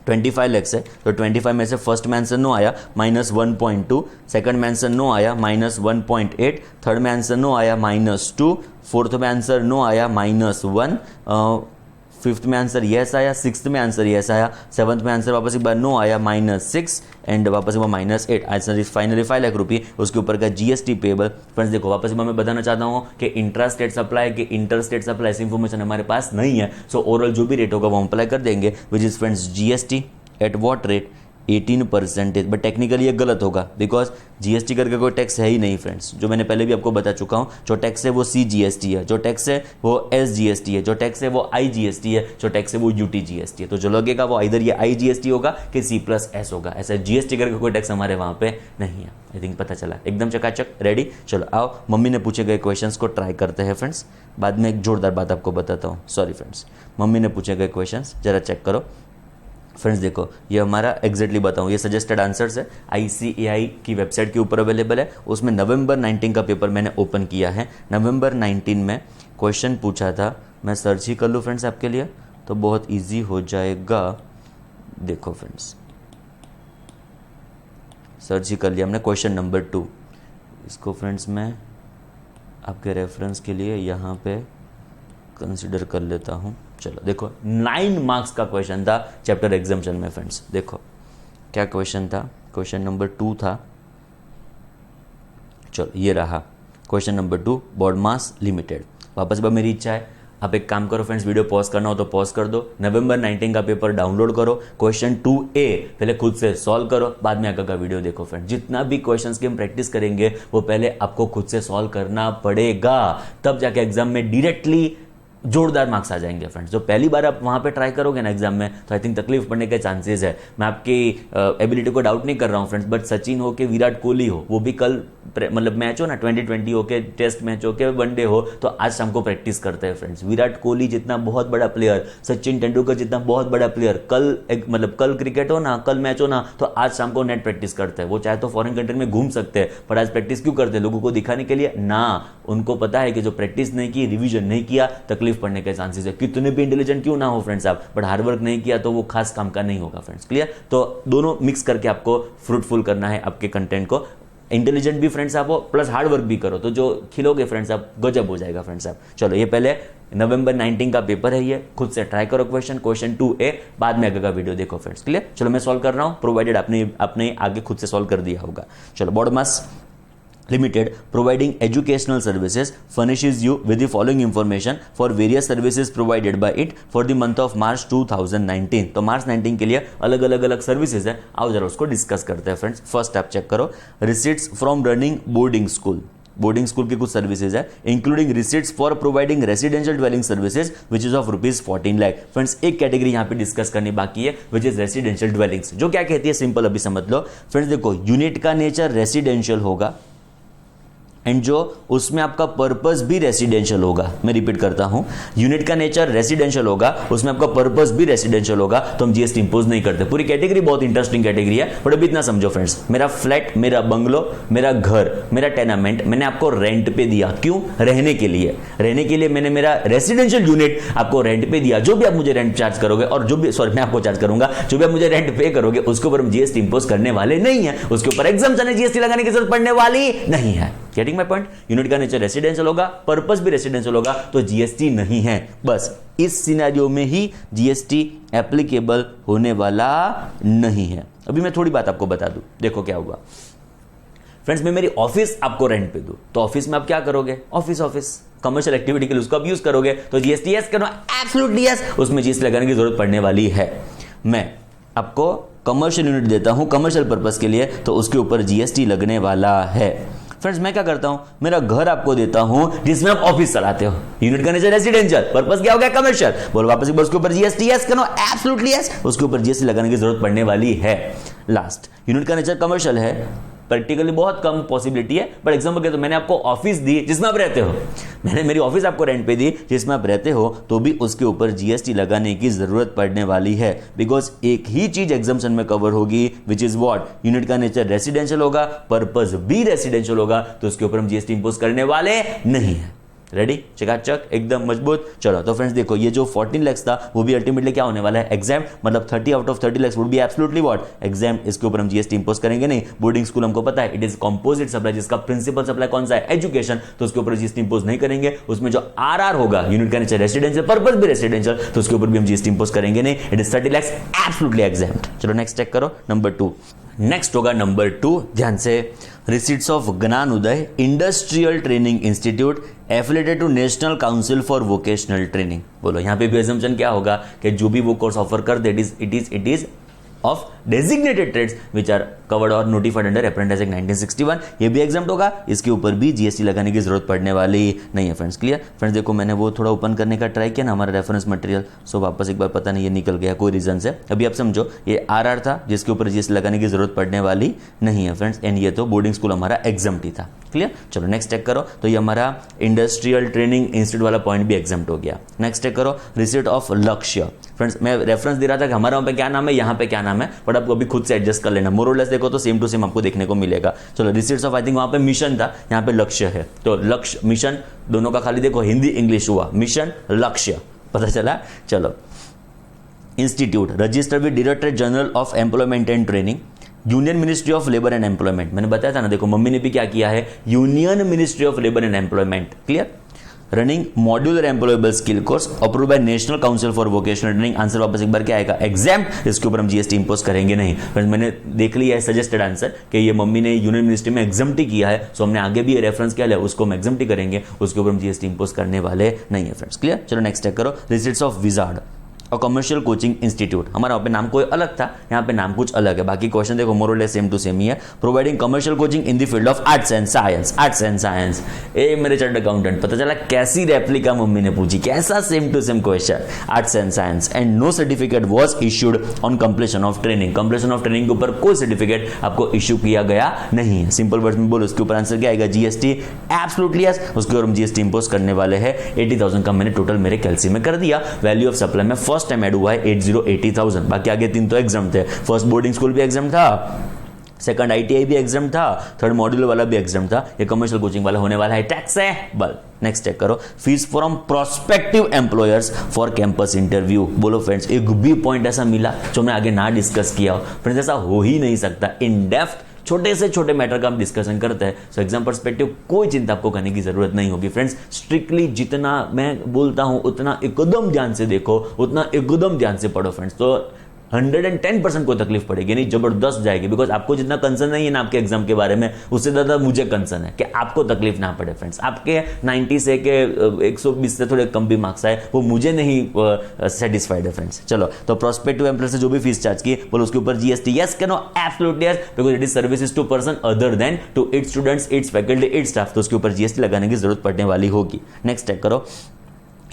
Speaker 1: 25 lakhs है तो 25 में से फर्स्ट में आंसर नो आया -1.2, सेकंड में आंसर नो आया -1.8, थर्ड में आंसर नो आया -2, फोर्थ में आंसर नो आया -1, फिफ्थ में आंसर यस आया, सिक्स्थ में आंसर यस आया, सेवंथ में आंसर वापस एक बार नो आया -6 एंड वापस हुआ -8. आंसर इज फाइनली 5 लाख रुपये. उसके ऊपर का जीएसटी पेबल. फ्रेंड्स देखो वापस मैं बताना चाहता हूँ कि इंट्रा स्टेट सप्लाई के इंटर स्टेट सप्लाई इन्फॉर्मेशन हमारे पास नहीं है. सो ओवरऑल जो भी रेट होगा वो हम अप्लाई कर देंगे which is friends GST at what rate 18%. But technically ये गलत होगा बिकॉज जीएसटी करके कोई टैक्स है ही नहीं फ्रेंड्स. जो मैंने पहले भी आपको बता चुका हूँ जो टैक्स है वो CGST है, जो टैक्स है वो SGST है, जो टैक्स है वो IGST है, जो टैक्स है वो UTGST है. तो जो लगेगा वो इधर ये IGST होगा कि C+S होगा. ऐसा GST करके कोई टैक्स हमारे वहाँ पे नहीं है. आई थिंक पता चला. एकदम चकाचक. रेडी. चलो आओ मम्मी ने पूछे गए क्वेश्चंस को ट्राई करते हैं फ्रेंड्स. बाद में एक जोरदार बात आपको बताता हूँ. Sorry friends. मम्मी ने पूछे गए क्वेश्चंस जरा चेक करो. फ्रेंड्स देखो ये हमारा एग्जैक्टली बताऊं ये सजेस्टेड आंसर्स है ICAI की वेबसाइट के ऊपर अवेलेबल है. उसमें नवंबर 19 का पेपर मैंने ओपन किया है. नवंबर 19 में क्वेश्चन पूछा था. मैं सर्च ही कर लूँ फ्रेंड्स आपके लिए तो बहुत इजी हो जाएगा. देखो फ्रेंड्स सर्च ही कर लिया हमने क्वेश्चन नंबर 2. इसको फ्रेंड्स मैं आपके रेफरेंस के लिए यहाँ पे कंसिडर कर लेता हूँ. चलो देखो 9 मार्क्स का क्वेश्चन था चैप्टर एग्जाम्पशन में. फ्रेंड्स देखो क्या क्वेश्चन था. क्वेश्चन नंबर 2 था. चलो ये रहा क्वेश्चन नंबर 2 बोर्ड मास लिमिटेड. वापस बार मेरी इच्छा है आप एक काम करो फ्रेंड्स वीडियो पॉज करना हो तो पॉज कर दो. नवंबर 19 का पेपर डाउनलोड करो. क्वेश्चन 2A पहले खुद से सॉल्व करो बाद में आगे का वीडियो देखो. फ्रेंड्स जितना भी क्वेश्चंस की हम प्रैक्टिस करेंगे वो पहले आपको खुद से सॉल्व करना पड़ेगा तब जाके एग्जाम में डायरेक्टली जोरदार मार्क्स आ जाएंगे. फ्रेंड्स जो पहली बार आप वहां पे ट्राई करोगे ना एग्जाम में तो आई थिंक तकलीफ पड़ने के चांसेस है. मैं आपकी एबिलिटी को डाउट नहीं कर रहा हूं फ्रेंड्स बट सचिन हो के विराट कोहली हो वो भी कल मतलब मैच हो ना 2020 हो के टेस्ट मैच हो के वनडे हो तो आज शाम को प्रैक्टिस करते हैं. फ्रेंड्स विराट कोहली जितना बहुत बड़ा प्लेयर, सचिन तेंदुलकर जितना बहुत बड़ा प्लेयर कल क्रिकेट हो ना कल मैच हो ना तो आज शाम को नेट प्रैक्टिस करते हैं. वो चाहे तो फॉरेन कंट्री में घूम सकते हैं पर आज प्रैक्टिस क्यों करते हैं लोगों को दिखाने के लिए ना. उनको पता है कि जो प्रैक्टिस नहीं की रिविजन नहीं किया तकलीफ पड़ने के चांसेस है. कितने भी इंटेलिजेंट क्यों ना हो फ्रेंड्स आप बट हार्डवर्क नहीं किया तो वो खास काम का नहीं होगा. Friends clear. तो दोनों मिक्स करके आपको फ्रूटफुल करना है आपके कंटेंट को. इंटेलिजेंट भी फ्रेंड्स आप हो प्लस हार्डवर्क भी करो तो जो खिलोगे फ्रेंड्स आप गजब हो जाएगा फ्रेंड्स आप. चलो ये पहले नवंबर 19 का पेपर है ये खुद से ट्राई करो क्वेश्चन 2A बाद में आगे का वीडियो देखो. Friends clear. चलो मैं सॉल्व कर रहा हूं प्रोवाइडेड आपने आगे खुद से सॉल्व कर दिया होगा. चलो board mass Limited providing educational services furnishes you with the following information for various services provided by it for the month of March 2019. तो मार्च 19 के लिए अलग अलग सर्विसेज है. आओ जरा उसको डिस्कस करते हैं फ्रेंड्स. फर्स्ट आप चेक करो receipts from running boarding school. Boarding school की कुछ सर्विसेज है including receipts for providing residential dwelling services which is of ₹14 lakh. Friends एक कैटेगरी यहां पे डिस्कस करनी बाकी है विच इज रेसिडेंशियल ड्वेलिंग्स. जो क्या कहती है सिंपल अभी समझ लो. फ्रेंड्स देखो यूनिट का नेचर रेसिडेंशियल होगा एंड जो उसमें आपका पर्पस भी रेसिडेंशियल होगा. मैं रिपीट करता हूं यूनिट का नेचर रेसिडेंशियल होगा उसमें आपका पर्पस भी रेसिडेंशियल होगा तो हम जीएसटी इंपोज नहीं करते. पूरी कैटेगरी बहुत इंटरेस्टिंग कैटेगरी है बट अभी इतना समझो फ्रेंड्स. मेरा फ्लैट मेरा बंगलो मेरा घर मेरा टेनामेंट मैंने आपको रेंट पे दिया. क्यों? रहने के लिए. रहने के लिए मैंने मेरा रेसिडेंशियल यूनिट आपको रेंट पे दिया. जो भी आप मुझे रेंट चार्ज करोगे और जो भी मैं आपको चार्ज करूंगा जो भी आप मुझे रेंट पे करोगे उसके ऊपर हम जीएसटी इंपोज करने वाले नहीं है. उसके ऊपर एग्जाम्पशन है जीएसटी लगाने की जरूरत पड़ने वाली नहीं है. Getting my point? यूनिट का नेचर रेसिडेंशियल होगा, पर्पस भी रेसिडेंशियल होगा, तो जीएसटी नहीं है। बस इस सिनेरियो में ही जीएसटी एप्लीकेबल होने वाला नहीं है। अभी मैं थोड़ी बात आपको बता दूं, देखो क्या होगा फ्रेंड्स। मैं मेरी ऑफिस आपको रेंट पे दूं, तो ऑफिस में आप क्या करोगे? ऑफिस कमर्शियल एक्टिविटी के लिए उसको आप यूज करोगे, तो जीएसटी यस करो, एब्सोल्युटली यस, उसमें जीएसटी लगाने की जरूरत पड़ने वाली है। मैं आपको कमर्शियल यूनिट देता हूं कमर्शियल पर्पस के लिए, तो उसके ऊपर जीएसटी लगने वाला है। फ्रेंड्स मैं क्या करता हूं, मेरा घर आपको देता हूं जिसमें आप ऑफिस चलाते हो, यूनिट का नेचर रेसिडेंशियल, पर्पस क्या हो गया? कमर्शियल। बोलो वापस एक बार, उसके ऊपर जीएसटी यस करो, एब्सोल्युटली यस, उसके ऊपर जीएसटी लगाने की जरूरत पड़ने वाली है। लास्ट, यूनिट का नेचर कमर्शियल है, प्रैक्टिकली बहुत कम पॉसिबिलिटी है, बट एग्जांपल के तो मैंने आपको ऑफिस दी जिसमें आप रहते हो, मैंने मेरी ऑफिस आपको रेंट पे दी जिसमें आप रहते हो, तो भी उसके ऊपर जीएसटी लगाने की जरूरत पड़ने वाली है। बिकॉज एक ही चीज एग्जाम्पशन में कवर होगी, विच इज व्हाट? यूनिट का नेचर रेसिडेंशियल होगा, पर्पस भी रेसिडेंशियल होगा, तो उसके ऊपर हम जीएसटी इंपोज करने वाले नहीं है। रेडी? चकाचक, एकदम मजबूत। चलो तो फ्रेंड्स देखो, ये जो 14 lakhs था वो भी अल्टीमेटली क्या होने वाला है? एग्जाम, मतलब 30 out of 30 lakhs would be absolutely what? Exam. इसके ऊपर हम जीएसटी इंपोज करेंगे नहीं। बोर्डिंग स्कूल हमको पता है इट इज कंपोजिट सप्लाई, जिसका प्रिंसिपल सप्लाई कौन सा है? एजुकेशन, तो उसके ऊपर जीएसटी इंपोज नहीं करेंगे। उसमें जो आरआर होगा, यूनिट का नेचर रेसिडेंशियल, पर्पस भी रेसिडेंशियल, तो उसके ऊपर भी हम जीएसटी इंपोज करेंगे नहीं। It is 30 lakhs absolutely exempt. चलो नेक्स्ट चेक करो, नंबर 2। नेक्स्ट होगा नंबर 2, ध्यान से, receipts of Gyan Uday industrial training institute affiliated to national council for vocational training. बोलो यहां पे भी assumption क्या होगा कि जो भी वो कोर्स ऑफर कर दे, it is of designated trades which are covered और नोटिफाइड अंडर अप्रेंटिस एक्ट 1961। ये भी एग्जाम्प्ट होगा, इसके ऊपर भी जीएसटी लगाने की जरूरत पड़ने वाली नहीं है। Friends clear? फ्रेंड्स देखो, मैंने वो थोड़ा ओपन करने का ट्राई किया ना हमारा रेफरेंस मटेरियल, सो वापस एक बार पता नहीं ये निकल गया कोई रीजन से। अभी आप समझो, ये आरआर था जिसके ऊपर जीएसटी लगाने की जरूरत पड़ने वाली नहीं है फ्रेंड्स, एंड ये तो बोर्डिंग स्कूल हमारा एग्जाम्प्ट ही था। क्लियर? चलो नेक्स्ट चेक करो, तो ये हमारा इंडस्ट्रियल ट्रेनिंग इंस्टीट्यूट वाला पॉइंट भी एग्जाम्प्ट हो गया। नेक्स्ट चेक करो, रिसीट ऑफ लक्ष्य। फ्रेंड्स मैं रेफरेंस दे रहा था कि हमारा वहां पे क्या नाम है, यहाँ पे क्या नाम है, बट आपको अभी खुद से एडजस्ट कर लेना। मोर और लेस देखो तो सेम टू सेम आपको देखने को मिलेगा। चलो रिसीट्स ऑफ, आई थिंक वहां पे मिशन था, यहाँ पे लक्ष्य है, तो लक्ष्य मिशन दोनों का खाली देखो हिंदी इंग्लिश हुआ, मिशन लक्ष्य, पता चला? चलो, institute registered with directorate general of employment and training, union ministry of labour and employment. मैंने बताया था ना, देखो मम्मी ने भी क्या किया है, union ministry of labour and employment. Clear? Running modular employable skill course approve by national council for vocational training. Answer वापस एक बार क्या आएगा? एग्जाम। इसके ऊपर हम जीएसटी इंपोज करेंगे नहीं। फ्रेंड्स मैंने देख लिया है सजेस्टेड आंसर कि ये मम्मी ने यूनियन मिनिस्ट्री में एग्जाम्प्ट ही किया है, सो हमने आगे भी ये रेफरेंस किया है, उसको हम एग्जाम्प्ट ही करेंगे, उसके ऊपर हम जीएसटी इंपोज करने वाले नहीं है। Friends clear? चलो नेक्स्ट चेक करो, रिसीट्स ऑफ विजार्ड और कमर्शियल कोचिंग इंस्टीट्यूट। हमारा वहाँ पे नाम कोई अलग था, यहाँ पे नाम कुछ अलग है, बाकी क्वेश्चन देखो more or less same to same ही है। Providing commercial coaching in the field of arts and science, arts and science. ए मेरे चार्टर्ड अकाउंटेंट, पता चला कैसी रेप्लिका मम्मी ने पूछी, कैसा same to same question, arts and science. And no certificate was issued on completion of training. Completion of training के ऊपर कोई सर्टिफिकेट आपको इश्यू किया गया नहीं है। सिंपल वर्ड्स में बोलो, उसके ऊपर आंसर क्या आएगा? GST absolutely yes. उसके ऊपर हम जीएसटी इंपोज करने वाले हैं। 80,000 का मैंने टोटल मेरे कैलसी में कर दिया। वैल्यू ऑफ सप्लाई में फर्स्ट टाइम ऐड हुआ है 80,000। बाकी आगे 3 तो एग्जाम थे, फर्स्ट बोर्डिंग स्कूल भी एग्जाम था, सेकंड आईटीआई भी एग्जाम था, थर्ड मॉड्यूल वाला भी एग्जाम था, ये कमर्शियल कोचिंग वाला होने वाला है टैक्सेबल। नेक्स्ट चेक करो, fees from prospective employers for campus interview. बोलो फ्रेंड्स, एक भी पॉइंट ऐसा मिला जो मैं आगे ना डिस्कस किया हो? फ्रेंड्स ऐसा हो ही नहीं सकता। इन डेप्थ छोटे से छोटे मैटर का हम डिस्कशन करते हैं, सो एग्जाम पर्सपेक्टिव कोई चिंता आपको करने की जरूरत नहीं होगी। फ्रेंड्स स्ट्रिक्टली जितना मैं बोलता हूं उतना एकदम ध्यान से देखो, उतना एकदम ध्यान से पढ़ो फ्रेंड्स, तो 110% को तकलीफ पड़ेगी नहीं, जबरदस्त जाएगी। बिकॉज आपको जितना कंसर्न नहीं है ना आपके एग्जाम के बारे में, उससे ज्यादा मुझे कंसर्न है कि आपको तकलीफ ना पड़े। फ्रेंड्स आपके 90 से के 120 से थोड़े कम भी मार्क्स आए, वो मुझे नहीं सेटिस्फाइड है फ्रेंड्स। चलो तो प्रोस्पेक्टिव एम्प्लॉयर से जो भी फीस चार्ज की, बोलो उसके ऊपर GST yes can absolutely yes, because it is services to person other than to its students, it's faculty, it's staff, तो उसके ऊपर जीएसटी लगाने की जरूरत पड़ने वाली होगी। नेक्स्ट चेक करो,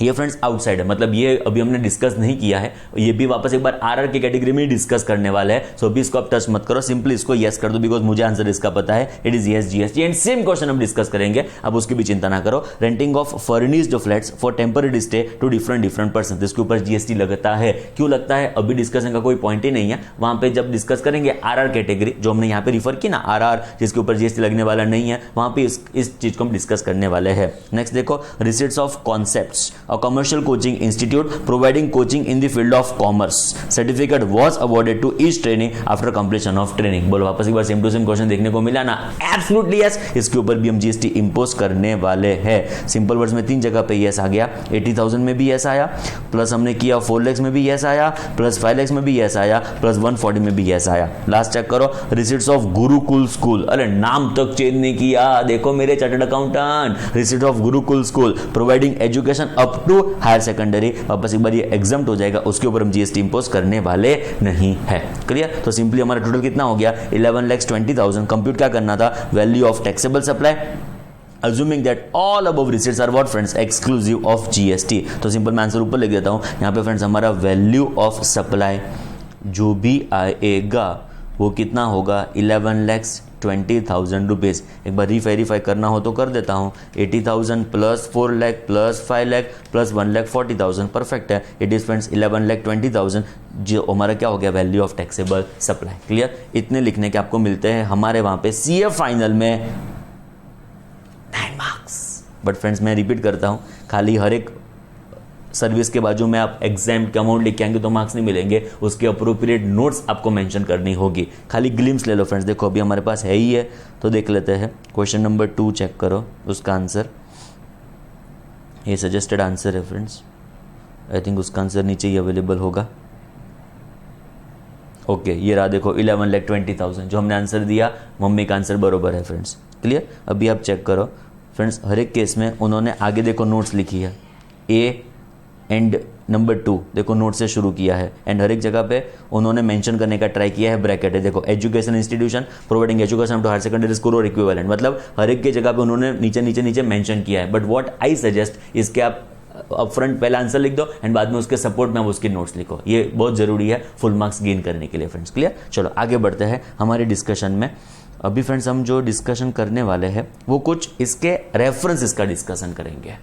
Speaker 1: ये फ्रेंड्स आउटसाइड है, मतलब ये अभी हमने डिस्कस नहीं किया है, ये भी वापस एक बार आरआर की कैटेगरी में डिस्कस करने वाला है। सो अभी इसको आप टच मत करो, सिंपली इसको यस कर दो, बिकॉज मुझे आंसर इसका पता है, it is yes GST. And same question हम डिस्कस करेंगे, अब उसकी भी चिंता ना करो। Renting of furnished flats for temporary stay to different person, इसके ऊपर जीएसटी लगता है। क्यों लगता है अभी डिस्कशन का कोई पॉइंट ही नहीं है, वहां पे जब डिस्कस करेंगे आरआर कैटेगरी, जो हमने यहाँ पे रिफर की ना आरआर, जिसके ऊपर जीएसटी लगने वाला नहीं है, वहां पे इस चीज को हम डिस्कस करने वाले हैं। नेक्स्ट देखो, receipts of concepts a commercial coaching institute providing coaching in the field of commerce certificate was awarded to each training after completion of training. बोलो वापस एक बार सेम टू सेम क्वेश्चन देखने को मिला ना? Absolutely yes. इसके ऊपर भी हम जीएसटी इंपोज करने वाले हैं। सिंपल वर्ड्स में 3 जगह पे यस आ गया। 80,000 में भी यस आया, प्लस हमने किया 4 lakhs में भी यस आया, प्लस 5 lakhs में भी यस आया, प्लस 140 में भी यस आया। लास्ट चेक करो, रिसीट्स ऑफ गुरुकुल स्कूल। अरे नाम तक चेंज नहीं किया, देखो मेरे chartered accountant. Receipt of Gurukul school providing education up to higher secondary. वापस एक बार ये एग्जाम्प्ट हो जाएगा, उसके ऊपर हम जीएसटी इंपोज करने वाले नहीं है। क्लियर? तो सिंपली हमारा टोटल कितना हो गया? 11,20,000। कंप्यूट क्या करना था? Value of taxable supply assuming that all above receipts are what friends exclusive of GST। तो सिंपल मैं आंसर ऊपर लिख देता हूं यहाँ पे फ्रेंड्स। हमारा वैल्यू ऑफ सप्लाई जो भी आएगा वो कितना होगा? 11,20,000 रुपीज़। एक बार रीवेरीफाई करना हो तो कर देता हूँ। 80,000 plus 4 lakh plus 5 lakh plus 1,40,000 perfect है। इट इज फ्रेंड्स 11,20,000 जो हमारा क्या हो गया? Value of taxable supply. Clear? इतने लिखने के आपको मिलते हैं हमारे वहाँ पे सीए फाइनल में 9 मार्क्स। बट फ्रेंड्स मैं रिपीट करता हूँ, खाली हर एक सर्विस के बाजू में आप एग्जाम के अमाउंट लिख के आएंगे तो मार्क्स नहीं मिलेंगे, उसके अप्रोप्रिएट नोट्स आपको मेंशन करनी होगी। खाली ग्लिम्स ले लो फ्रेंड्स। देखो अभी हमारे पास है ही है तो देख लेते हैं। क्वेश्चन नंबर 2 चेक करो, उसका आंसर ये सजेस्टेड आंसर है फ्रेंड्स। आई थिंक उसका आंसर नीचे ही अवेलेबल होगा। ओके ये रहा, देखो 11,20,000 जो हमने आंसर दिया, मम्मी का आंसर बरोबर है फ्रेंड्स। क्लियर? अभी आप चेक करो फ्रेंड्स, हर एक केस में उन्होंने आगे देखो नोट्स लिखी है। ए एंड नंबर 2 देखो नोट से शुरू किया है, एंड हर एक जगह पे उन्होंने मेंशन करने का ट्राई किया है ब्रैकेट है। देखो education institution providing education to higher secondary school और इक्विवेलेंट, मतलब हर एक की जगह पे उन्होंने नीचे नीचे नीचे मेंशन किया है। बट व्हाट आई सजेस्ट इसके आप अपफ्रंट पहला आंसर लिख दो एंड बाद में उसके सपोर्ट में आप उसके नोट्स लिखो। ये बहुत जरूरी है फुल मार्क्स गेन करने के लिए फ्रेंड्स। क्लियर? चलो आगे बढ़ते हैं हमारे डिस्कशन में। अभी फ्रेंड्स हम जो डिस्कशन करने वाले हैं वो कुछ इसके रेफरेंसेस का डिस्कशन करेंगे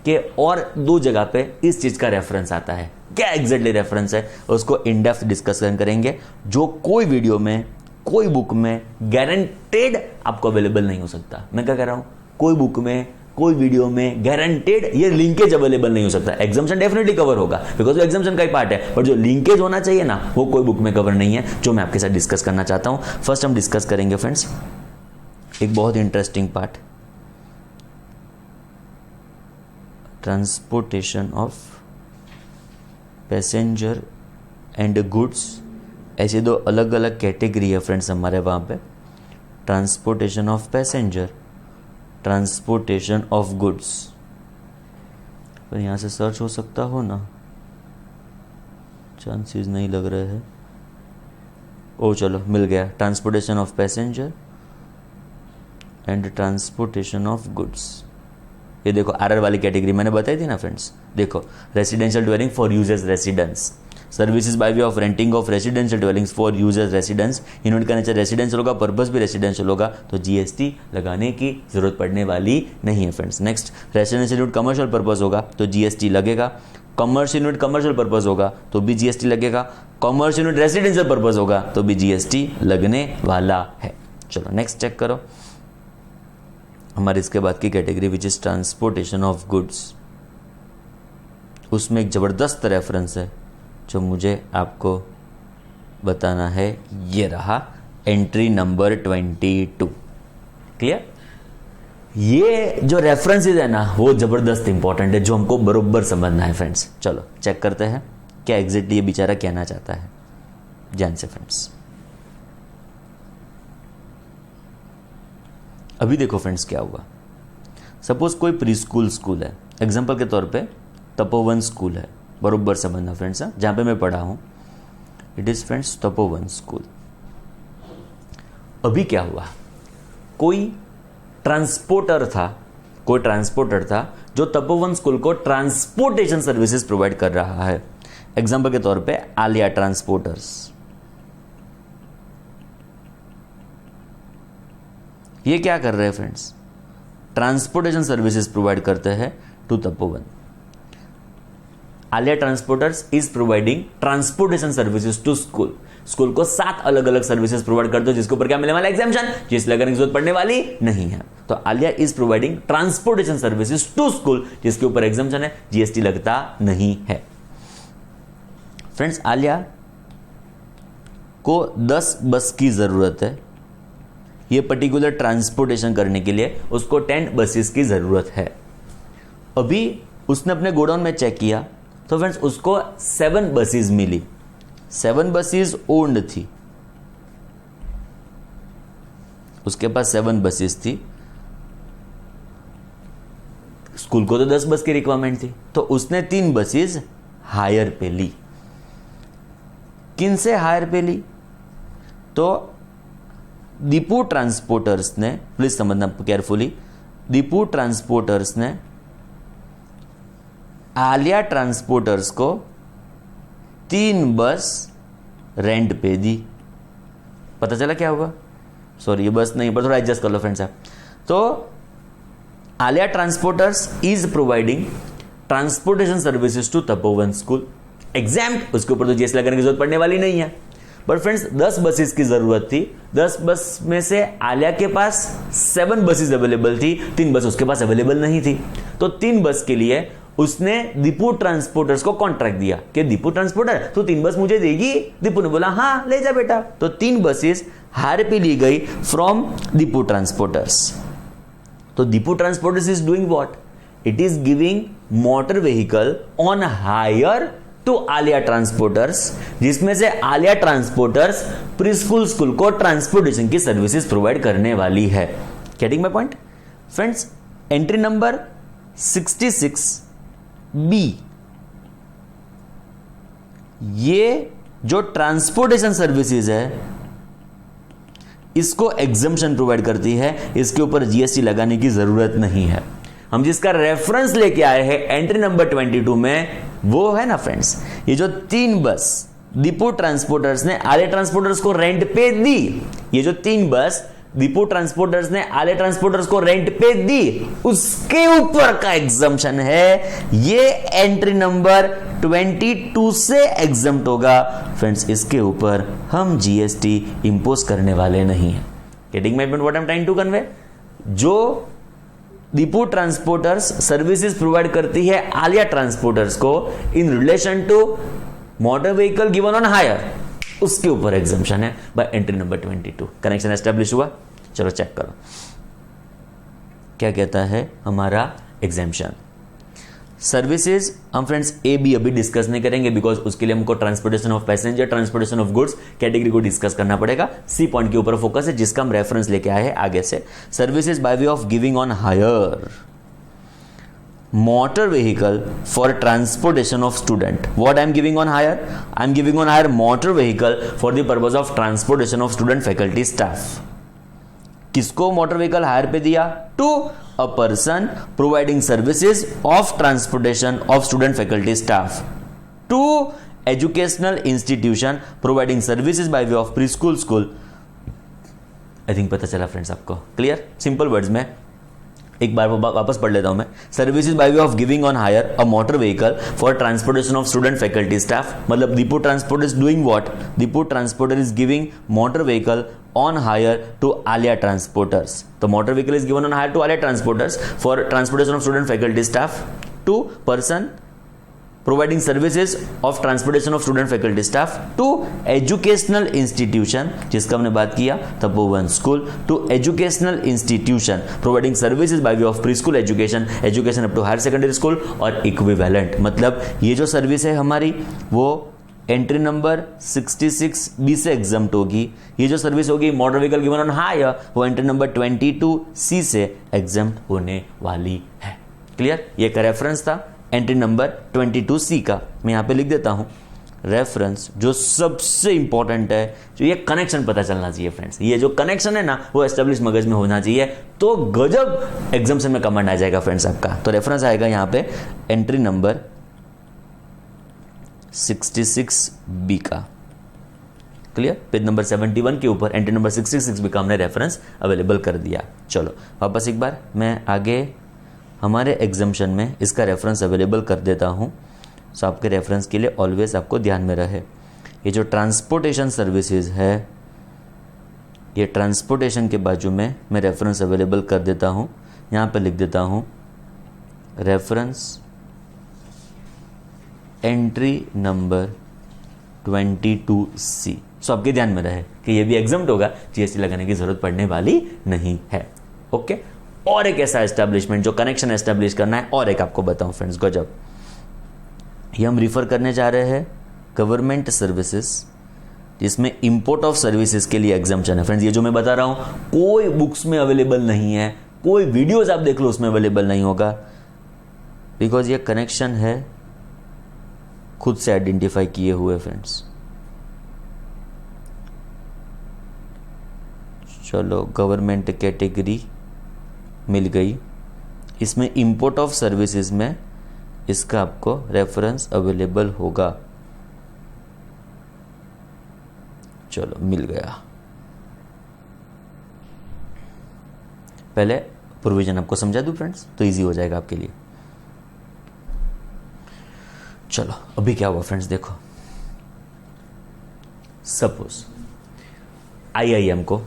Speaker 1: कि और 2 जगह पे इस चीज का रेफरेंस आता है, क्या एग्जैक्टली रेफरेंस है उसको इन डेप्थ डिस्कशन करेंगे, जो कोई वीडियो में कोई बुक में गारंटेड आपको अवेलेबल नहीं हो सकता। मैं क्या कह रहा हूं? कोई बुक में कोई वीडियो में गारंटेड ये लिंकेज अवेलेबल नहीं हो सकता। एग्जाम्पशन डेफिनेटली कवर होगा बिकॉज वो एग्जाम्पशन का ही पार्ट है, पर जो लिंकेज होना चाहिए ना वो कोई बुक में कवर नहीं है, जो मैं आपके साथ डिस्कस करना चाहता हूं। फर्स्ट हम डिस्कस करेंगे फ्रेंड्स एक बहुत interesting part, transportation of passenger and goods. ऐसे 2 अलग अलग कैटेगरी है फ्रेंड्स हमारे वहाँ पे, transportation of passenger, transportation of goods. पर यहाँ से सर्च हो सकता हो ना? चांसेस नहीं लग रहे हैं। ओ चलो मिल गया, transportation of passenger and transportation of goods. ये देखो आरआर वाली कैटेगरी मैंने बताई थी ना फ्रेंड्स। देखो residential dwelling for users residence, services by way of renting of residential dwellings for users residence. Unit का नेचर रेसिडेंशियल होगा, पर्पस भी रेसिडेंशियल होगा, तो जीएसटी लगाने की जरूरत पड़ने वाली नहीं है friends. Next, residential unit commercial purpose होगा तो जीएसटी लगेगा, कमर्शियल यूनिट कमर्शियल पर्पस होगा तो भी जीएसटी लगेगा, कमर्शियल यूनिट रेसिडेंशियल पर्पस होगा तो भी जीएसटी लगने वाला है। चलो नेक्स्ट चेक करो हमारे इसके बाद की category which is transportation of goods. उसमें एक जबरदस्त रेफरेंस है जो मुझे आपको बताना है, ये रहा एंट्री नंबर 22। क्लियर? ये जो रेफरेंसेस है ना वो जबरदस्त इंपॉर्टेंट है, जो हमको बरोबर समझना है फ्रेंड्स। चलो चेक करते हैं क्या एग्जैक्टली ये बेचारा कहना चाहता है, ध्यान से फ्रेंड्स। अभी देखो फ्रेंड्स क्या हुआ, सपोज कोई प्री स्कूल है, एग्जांपल के तौर पे तपोवन स्कूल है, बरोबर समझना फ्रेंड्स, जहां पे मैं पढ़ा हूं it is friends Tapovan school. अभी क्या हुआ, कोई ट्रांसपोर्टर था जो तपोवन स्कूल को ट्रांसपोर्टेशन सर्विसेज प्रोवाइड कर रहा है। एग्जांपल के तौर पे आलिया ट्रांसपोर्टर्स, ये क्या कर रहे हैं फ्रेंड्स, ट्रांसपोर्टेशन सर्विसेज प्रोवाइड करते हैं to Tapovan. Aliya transporters is providing transportation services to school. School को 7 अलग अलग सर्विसेज प्रोवाइड करते हो जिसके ऊपर क्या मिलने वाला एग्जामिशन, जीएसटी लगाने की जरूरत पड़ने वाली नहीं है। तो Aliya is providing transportation services to school जिसके ऊपर एग्जामिशन है, जीएसटी लगता नहीं है। फ्रेंड्स, आलिया को 10 बस की जरूरत है, ये पर्टिकुलर ट्रांसपोर्टेशन करने के लिए उसको 10 बसेस की जरूरत है। अभी उसने अपने गोडाउन में चेक किया तो फ्रेंड्स उसको 7 बसेस मिली, 7 बसेस ओन्ड थी, उसके पास 7 बसेस थी। स्कूल को तो 10 बस की रिक्वायरमेंट थी, तो उसने 3 बसेस हायर पे ली। किन से हायर पे ली? तो दीपू ट्रांसपोर्टर्स ने, प्लीज समझना केयरफुली, दीपू ट्रांसपोर्टर्स ने आलिया ट्रांसपोर्टर्स को 3 बस रेंट पे दी। पता चला क्या होगा? सॉरी, ये बस नहीं, पर थोड़ा एडजस्ट कर लो फ्रेंड्स आप। तो Aliya transporters is providing transportation services to Tapovan school. Exempt, उसके ऊपर तो जीएसटी लगाने की जरूरत पड़ने वाली नहीं है। बट फ्रेंड्स 10 बसेस की जरूरत थी, 10 बस में से आलिया के पास 7 बसेस अवेलेबल थी, 3 बस उसके पास अवेलेबल नहीं थी। तो 3 बस के लिए उसने दीपू ट्रांसपोर्टर्स को कॉन्ट्रैक्ट दिया कि दीपू ट्रांसपोर्टर तू 3 बस मुझे देगी? दीपू ने बोला हाँ ले जा बेटा। तो 3 बसेस हायर पे ली गई फ्रॉम दीपू ट्रांसपोर्टर्स। तो Deepu transporters is doing what? It is giving motor vehicle on hire to Aliya transporters, जिसमें से Aliya transporters pre school school को ट्रांसपोर्टेशन की सर्विसेज प्रोवाइड करने वाली है। Getting my point? Friends, entry number 66B, ये जो ट्रांसपोर्टेशन सर्विसेज है इसको एग्जम्पशन प्रोवाइड करती है, इसके ऊपर जीएसटी लगाने की जरूरत नहीं है। हम जिसका रेफरेंस लेके आए हैं एंट्री नंबर 22 में, वो है ना फ्रेंड्स, ये जो 3 बस दीपू ट्रांसपोर्टर्स ने आलिया ट्रांसपोर्टर्स को रेंट पे दी, ये जो 3 बस दीपू ट्रांसपोर्टर्स ने आलिया ट्रांसपोर्टर्स को रेंट पे दी, उसके ऊपर का एग्जम्पशन है। ये एंट्री नंबर 22 से एग्जम्प्ट होगा। फ्रेंड्स, इसके ऊपर हम जीएसटी इंपोज करने वाले नहीं है। Getting my point? What I am trying to convey? जो दीपू ट्रांसपोर्टर्स सर्विसेज प्रोवाइड करती है आलिया ट्रांसपोर्टर्स को in relation to motor vehicle given on hire, उसके ऊपर एग्जम्पशन है by entry number 22। Connection establish हुआ? चलो चेक करो क्या कहता है हमारा एग्जम्पशन। सर्विसेज हम फ्रेंड्स ए बी अभी डिस्कस नहीं करेंगे बिकॉज उसके लिए हमको transportation of passenger, transportation of goods category को डिस्कस करना पड़ेगा। सी पॉइंट के ऊपर फोकस है जिसका हम रेफरेंस लेके आए हैं आगे से। Services by way of giving on hire motor vehicle for transportation of student. What I am giving on hire? I am giving on hire motor vehicle for the purpose of transportation of student, faculty, staff. किसको motor vehicle hire पे दिया? To a person providing services of transportation of student, faculty, staff to educational institution providing services by way of pre school school. I think पता चला friends आपको? Clear? Simple words में एक बार वापस पढ़ लेता हूं मैं। Services by way of giving on hire a motor vehicle for transportation of student, faculty, staff. मतलब Deepu transport is doing what? Deepu transporter is giving motor vehicle on hire to Aliya transporters. तो motor vehicle is given on hire to Aliya transporters for transportation of student, faculty, staff to person providing services of transportation of student, faculty, staff to educational institution, जिसका हमने बात किया Tapovan school, to educational institution providing services by way of preschool education, education up to higher secondary school और equivalent। मतलब ये जो service है हमारी वो एंट्री नंबर 66B से एग्जम्प्ट होगी। ये जो सर्विस होगी motor vehicle given on hire, वो एंट्री नंबर 22C से एग्जम्प्ट होने वाली है। क्लियर? ये का रेफरेंस था एंट्री नंबर 22C का। मैं यहां पे लिख देता हूं रेफरेंस। जो सबसे इंपॉर्टेंट है, जो ये कनेक्शन पता चलना चाहिए फ्रेंड्स, ये जो कनेक्शन है ना वो एस्टेब्लिश मगज में होना चाहिए, तो गजब एग्जाम्शन में कमांड आ जाएगा फ्रेंड्स आपका। तो रेफरेंस आएगा यहां पे एंट्री नंबर 66B का। क्लियर? पेज नंबर 71 के ऊपर एंट्री नंबर 66B का हमने रेफरेंस अवेलेबल कर दिया। चलो वापस एक बार मैं आगे हमारे एग्जाम्शन में इसका रेफरेंस अवेलेबल कर देता हूं, सो आपके रेफरेंस के लिए ऑलवेज आपको ध्यान में रहे। ये जो ट्रांसपोर्टेशन सर्विसेज है, ये ट्रांसपोर्टेशन के बाजू में मैं रेफरेंस अवेलेबल कर देता हूँ, यहाँ पे लिख देता हूँ रेफरेंस एंट्री नंबर 22C। सो आपके ध्यान में रहे कि ये भी एग्जम्प्ट होगा, जीएसटी लगाने की जरूरत पड़ने वाली नहीं है। ओके, और एक ऐसा एस्टेब्लिशमेंट जो कनेक्शन एस्टेब्लिश करना है, और एक आपको बताऊं फ्रेंड्स, गजब, ये हम रिफर करने जा रहे हैं गवर्नमेंट सर्विसेज, जिसमें इंपोर्ट ऑफ सर्विसेज के लिए एग्जम्पशन है। फ्रेंड्स ये जो मैं बता रहा हूं कोई बुक्स में अवेलेबल नहीं है, कोई वीडियोस आप देख लो उसमें अवेलेबल नहीं होगा, बिकॉज ये कनेक्शन है खुद से आइडेंटिफाई किए हुए। फ्रेंड्स चलो, गवर्नमेंट कैटेगरी मिल गई, इसमें इंपोर्ट ऑफ सर्विसेज में इसका आपको रेफरेंस अवेलेबल होगा। चलो मिल गया। पहले प्रोविजन आपको समझा दूं फ्रेंड्स, तो इजी हो जाएगा आपके लिए। चलो अभी क्या हुआ फ्रेंड्स, देखो सपोज आईआईएम को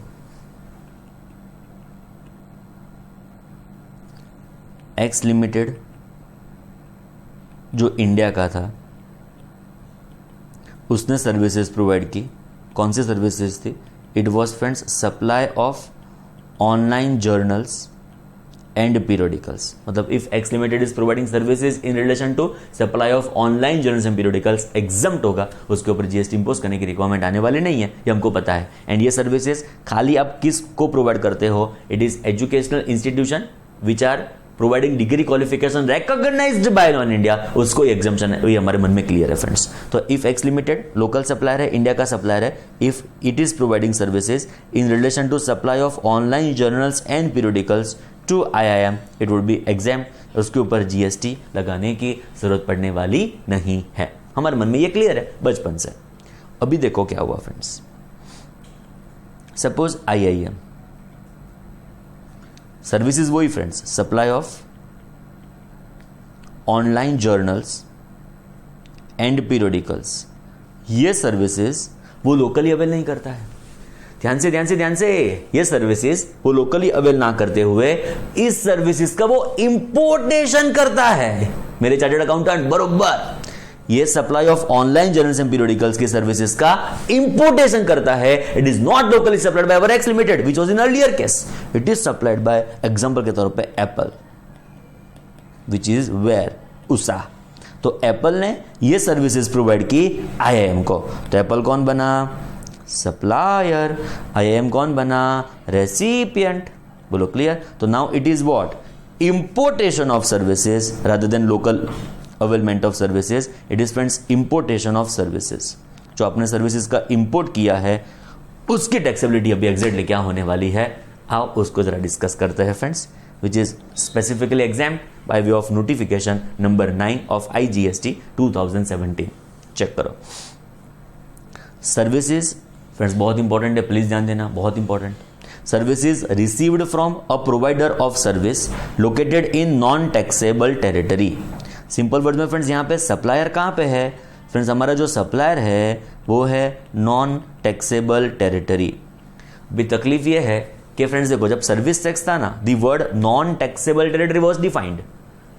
Speaker 1: एक्स लिमिटेड जो इंडिया का था उसने सर्विसेज प्रोवाइड की। कौन सी सर्विसेज थी? It was friends supply of online journals and periodicals. मतलब if X limited is providing services in relation to supply of online journals and periodicals, exempt होगा, उसके ऊपर जीएसटी इंपोज करने की रिक्वायरमेंट आने वाली नहीं है, ये हमको पता है। एंड ये सर्विसेज खाली आप किस को प्रोवाइड करते हो? It is educational institution which are providing degree qualification recognised by non India, उसको एग्जाम्पशन है, ये हमारे मन में क्लियर है फ्रेंड्स। तो if X limited local supplier है, इंडिया का सप्लायर है, if it is providing services in relation to supply of online journals and periodicals to IIM, it would be exempt, उसके ऊपर जीएसटी लगाने की जरूरत पड़ने वाली नहीं है। हमारे मन में ये क्लियर है बचपन से। अभी देखो क्या हुआ फ्रेंड्स, सपोज आईआईएम सर्विसेज वही friends, supply of online journals and periodicals, ये सर्विसेज वो लोकली अवेल नहीं करता है। ध्यान से ध्यान से ध्यान से, ये सर्विसेज वो लोकली अवेल ना करते हुए इस सर्विसेज का वो इंपोर्टेशन करता है। मेरे चार्टर्ड अकाउंटेंट बरोबर ये supply of online journals and periodicals की सर्विसेज का इंपोर्टेशन करता है। It is not locally supplied by our x limited which was in earlier case, it is supplied by, example के तौर पे Apple which is where Usha. तो Apple ने ये सर्विसेज प्रोवाइड की आईआईएम को, तो एप्पल कौन बना? सप्लायर। आईआईएम कौन बना? रेसिपिएंट। बोलो क्लियर? तो now it is what? Importation of services rather than local availment of services. It is friends importation of services. जो आपने सर्विसेज का इंपोर्ट किया है उसकी टैक्सेबिलिटी अभी एग्जैक्टली क्या होने वाली है, आओ उसको जरा डिस्कस करते हैं friends, which is specifically exempt by way of notification number 9 of IGST 2017। चेक करो। सर्विसेज फ्रेंड्स बहुत इंपॉर्टेंट है, प्लीज ध्यान देना, बहुत important. Services received from a provider of service located in non taxable territory. Simple word में friends यहाँ पे सप्लायर कहाँ पे है? फ्रेंड्स हमारा जो सप्लायर है वो है नॉन टैक्सेबल टेरिटरी। अभी तकलीफ ये है कि फ्रेंड्स देखो, जब सर्विस टैक्स था ना, the word non taxable territory was defined.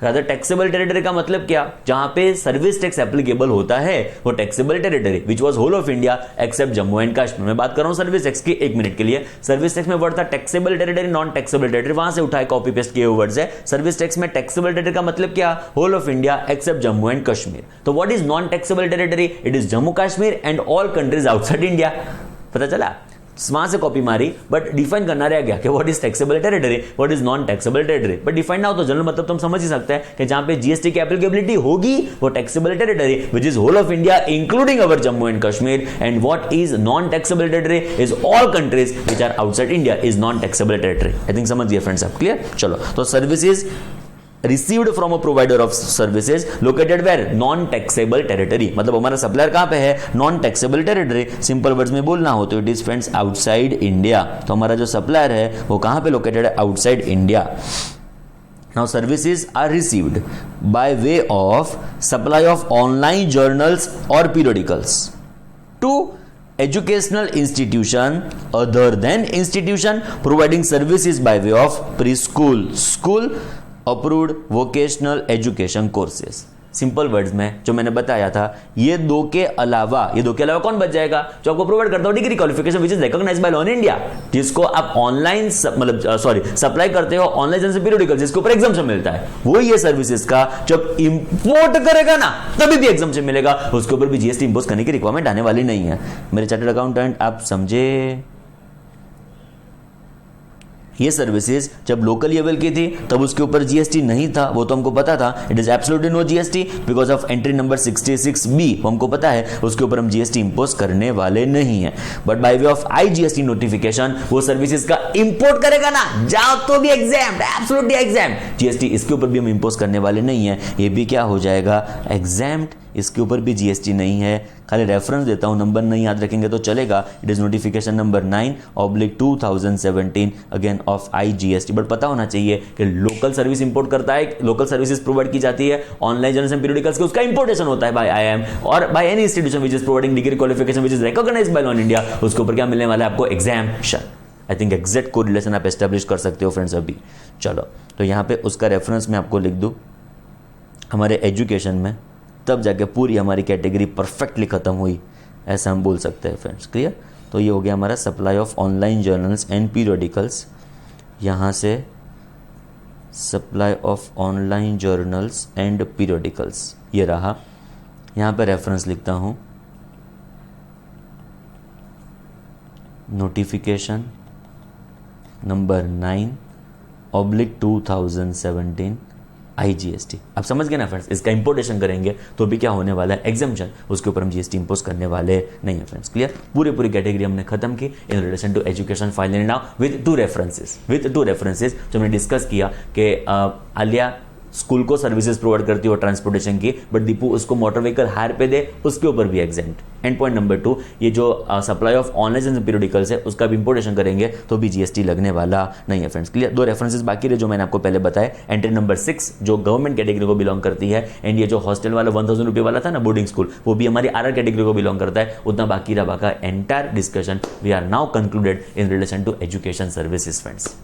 Speaker 1: Rather taxable territory का मतलब क्या? जहां पे सर्विस टैक्स एप्लीकेबल होता है वो taxable territory which was whole of India except Jammu and Kashmir. मैं बात कर रहा हूं सर्विस टैक्स की, एक मिनट के लिए। सर्विस टैक्स में वर्ड था taxable territory, non taxable territory, वहां से उठाए कॉपी पेस्ट किए हुए वर्ड्स है। सर्विस टैक्स में टैक्सेबल टेरिटरी का मतलब क्या? Whole of India except Jammu and Kashmir. तो what is non taxable territory? It is Jammu Kashmir and all countries outside India. पता चला? वहां से कॉपी मारी, बट डिफाइन करना रह गया कि what is taxable territory, what is non taxable territory. But define ना हो तो जनरल मतलब तुम समझ ही सकते हैं कि जहां पे जीएसटी की एप्लीकेबिलिटी होगी वो taxable territory which is whole of India including our Jammu and Kashmir, and what is non taxable territory is all countries which are outside India is non taxable territory. I think समझ गए friends आप, clear? चलो, तो services received from a provider of services located where? Non taxable territory. मतलब हमारा supplier कहां पे है? Non taxable territory. Simple words में बोलना हो तो it is friends outside India. तो हमारा जो सप्लायर है वो कहां पे लोकेटेड है? Outside India. Now services are received by way of supply of online journals or periodicals. To educational institution other than institution providing services by way of preschool school approved vocational education courses. Simple words में जो मैंने बताया था, ये दो के अलावा कौन बच जाएगा? जो आपको प्रोवाइड करता हो degree qualification which is recognised by law in India, जिसको आप ऑनलाइन सप्लाई करते हो ऑनलाइन से पीरियोडिकल, जिसके ऊपर एग्जाम्पशन मिलता है, वो ये सर्विसेज का जब इंपोर्ट करेगा ना तभी भी एग्जाम्पशन मिलेगा, उसके ऊपर भी जीएसटी इंपोज करने की रिक्वायरमेंट आने वाली नहीं है। मेरे चार्टर्ड अकाउंटेंट आप समझे? ये सर्विसेज जब लोकली अवेल की थी तब उसके ऊपर जीएसटी नहीं था, वो तो हमको पता था। It is absolutely no GST because of entry number 66B, हमको पता है उसके ऊपर हम जीएसटी इंपोज करने वाले नहीं है। But by way of IGST notification वो सर्विसेज का इंपोर्ट करेगा ना, जाओ तो भी एग्जाम्ड, एब्सोल्युटली एग्जाम्ड। जीएसटी इसके ऊपर भी हम इंपोज करने वाले नहीं है, ये भी क्या हो जाएगा? एग्जाम्ड। इसके ऊपर भी जीएसटी नहीं है। खाली रेफरेंस देता हूं, नंबर नहीं याद रखेंगे तो चलेगा। It is notification number 9/2017 again of IGST. But पता होना चाहिए कि लोकल सर्विस इंपोर्ट करता है, लोकल सर्विसेज प्रोवाइड की जाती है ऑनलाइन जर्नलिज्म पीरियोडिकल्स के, उसका इंपोर्टेशन होता है बाय आईआईएम और by any institution which is providing degree qualification which is recognised by law in India, उसके ऊपर क्या मिलने वाला है आपको? Exemption. I think exact correlation आप एस्टेब्लिश कर सकते हो फ्रेंड्स अभी। चलो तो यहाँ पे उसका रेफरेंस मैं आपको लिख दूँ हमारे एजुकेशन में, तब जाके पूरी हमारी कैटेगरी परफेक्टली खत्म हुई, ऐसा हम बोल सकते हैं फ्रेंड्स। क्लियर? तो ये हो गया हमारा supply of online journals and periodicals. यहाँ से supply of online journals and periodicals ये रहा। यहाँ पे रेफरेंस लिखता हूँ नोटिफिकेशन नंबर 9/2017 आईजीएसटी। आप समझ गए ना फ्रेंड्स? इसका इंपोर्टेशन करेंगे तो भी क्या होने वाला है? एग्जाम्पशन। उसके ऊपर हम जीएसटी इंपोज करने वाले नहीं है फ्रेंड्स। क्लियर? पूरी कैटेगरी हमने खत्म की in relation to education finally now with two references जो हमने डिस्कस किया कि आलिया स्कूल को सर्विसेज प्रोवाइड करती हो ट्रांसपोर्टेशन की, बट दीपू उसको मोटर व्हीकल हायर पे दे, उसके ऊपर भी एग्जेम्प्ट। एंड पॉइंट नंबर 2, ये जो सप्लाई ऑफ ऑनलाइन पीरियोडिकल्स है उसका भी इंपोर्टेशन करेंगे तो भी जीएसटी लगने वाला नहीं है फ्रेंड्स। क्लियर? 2 रेफरेंसेस बाकी रहे जो मैंने आपको पहले बताया। एंट्री नंबर 6 जो गवर्नमेंट कैटेगरी को बिलोंग करती है, एंड ये जो हॉस्टल वाला 1000 रुपये वाला था ना बोर्डिंग स्कूल, वो भी हमारी आरआर कैटेगरी को बिलोंग करता है। उतना बाकी रहा बाका entire discussion we are now concluded in relation to education services friends.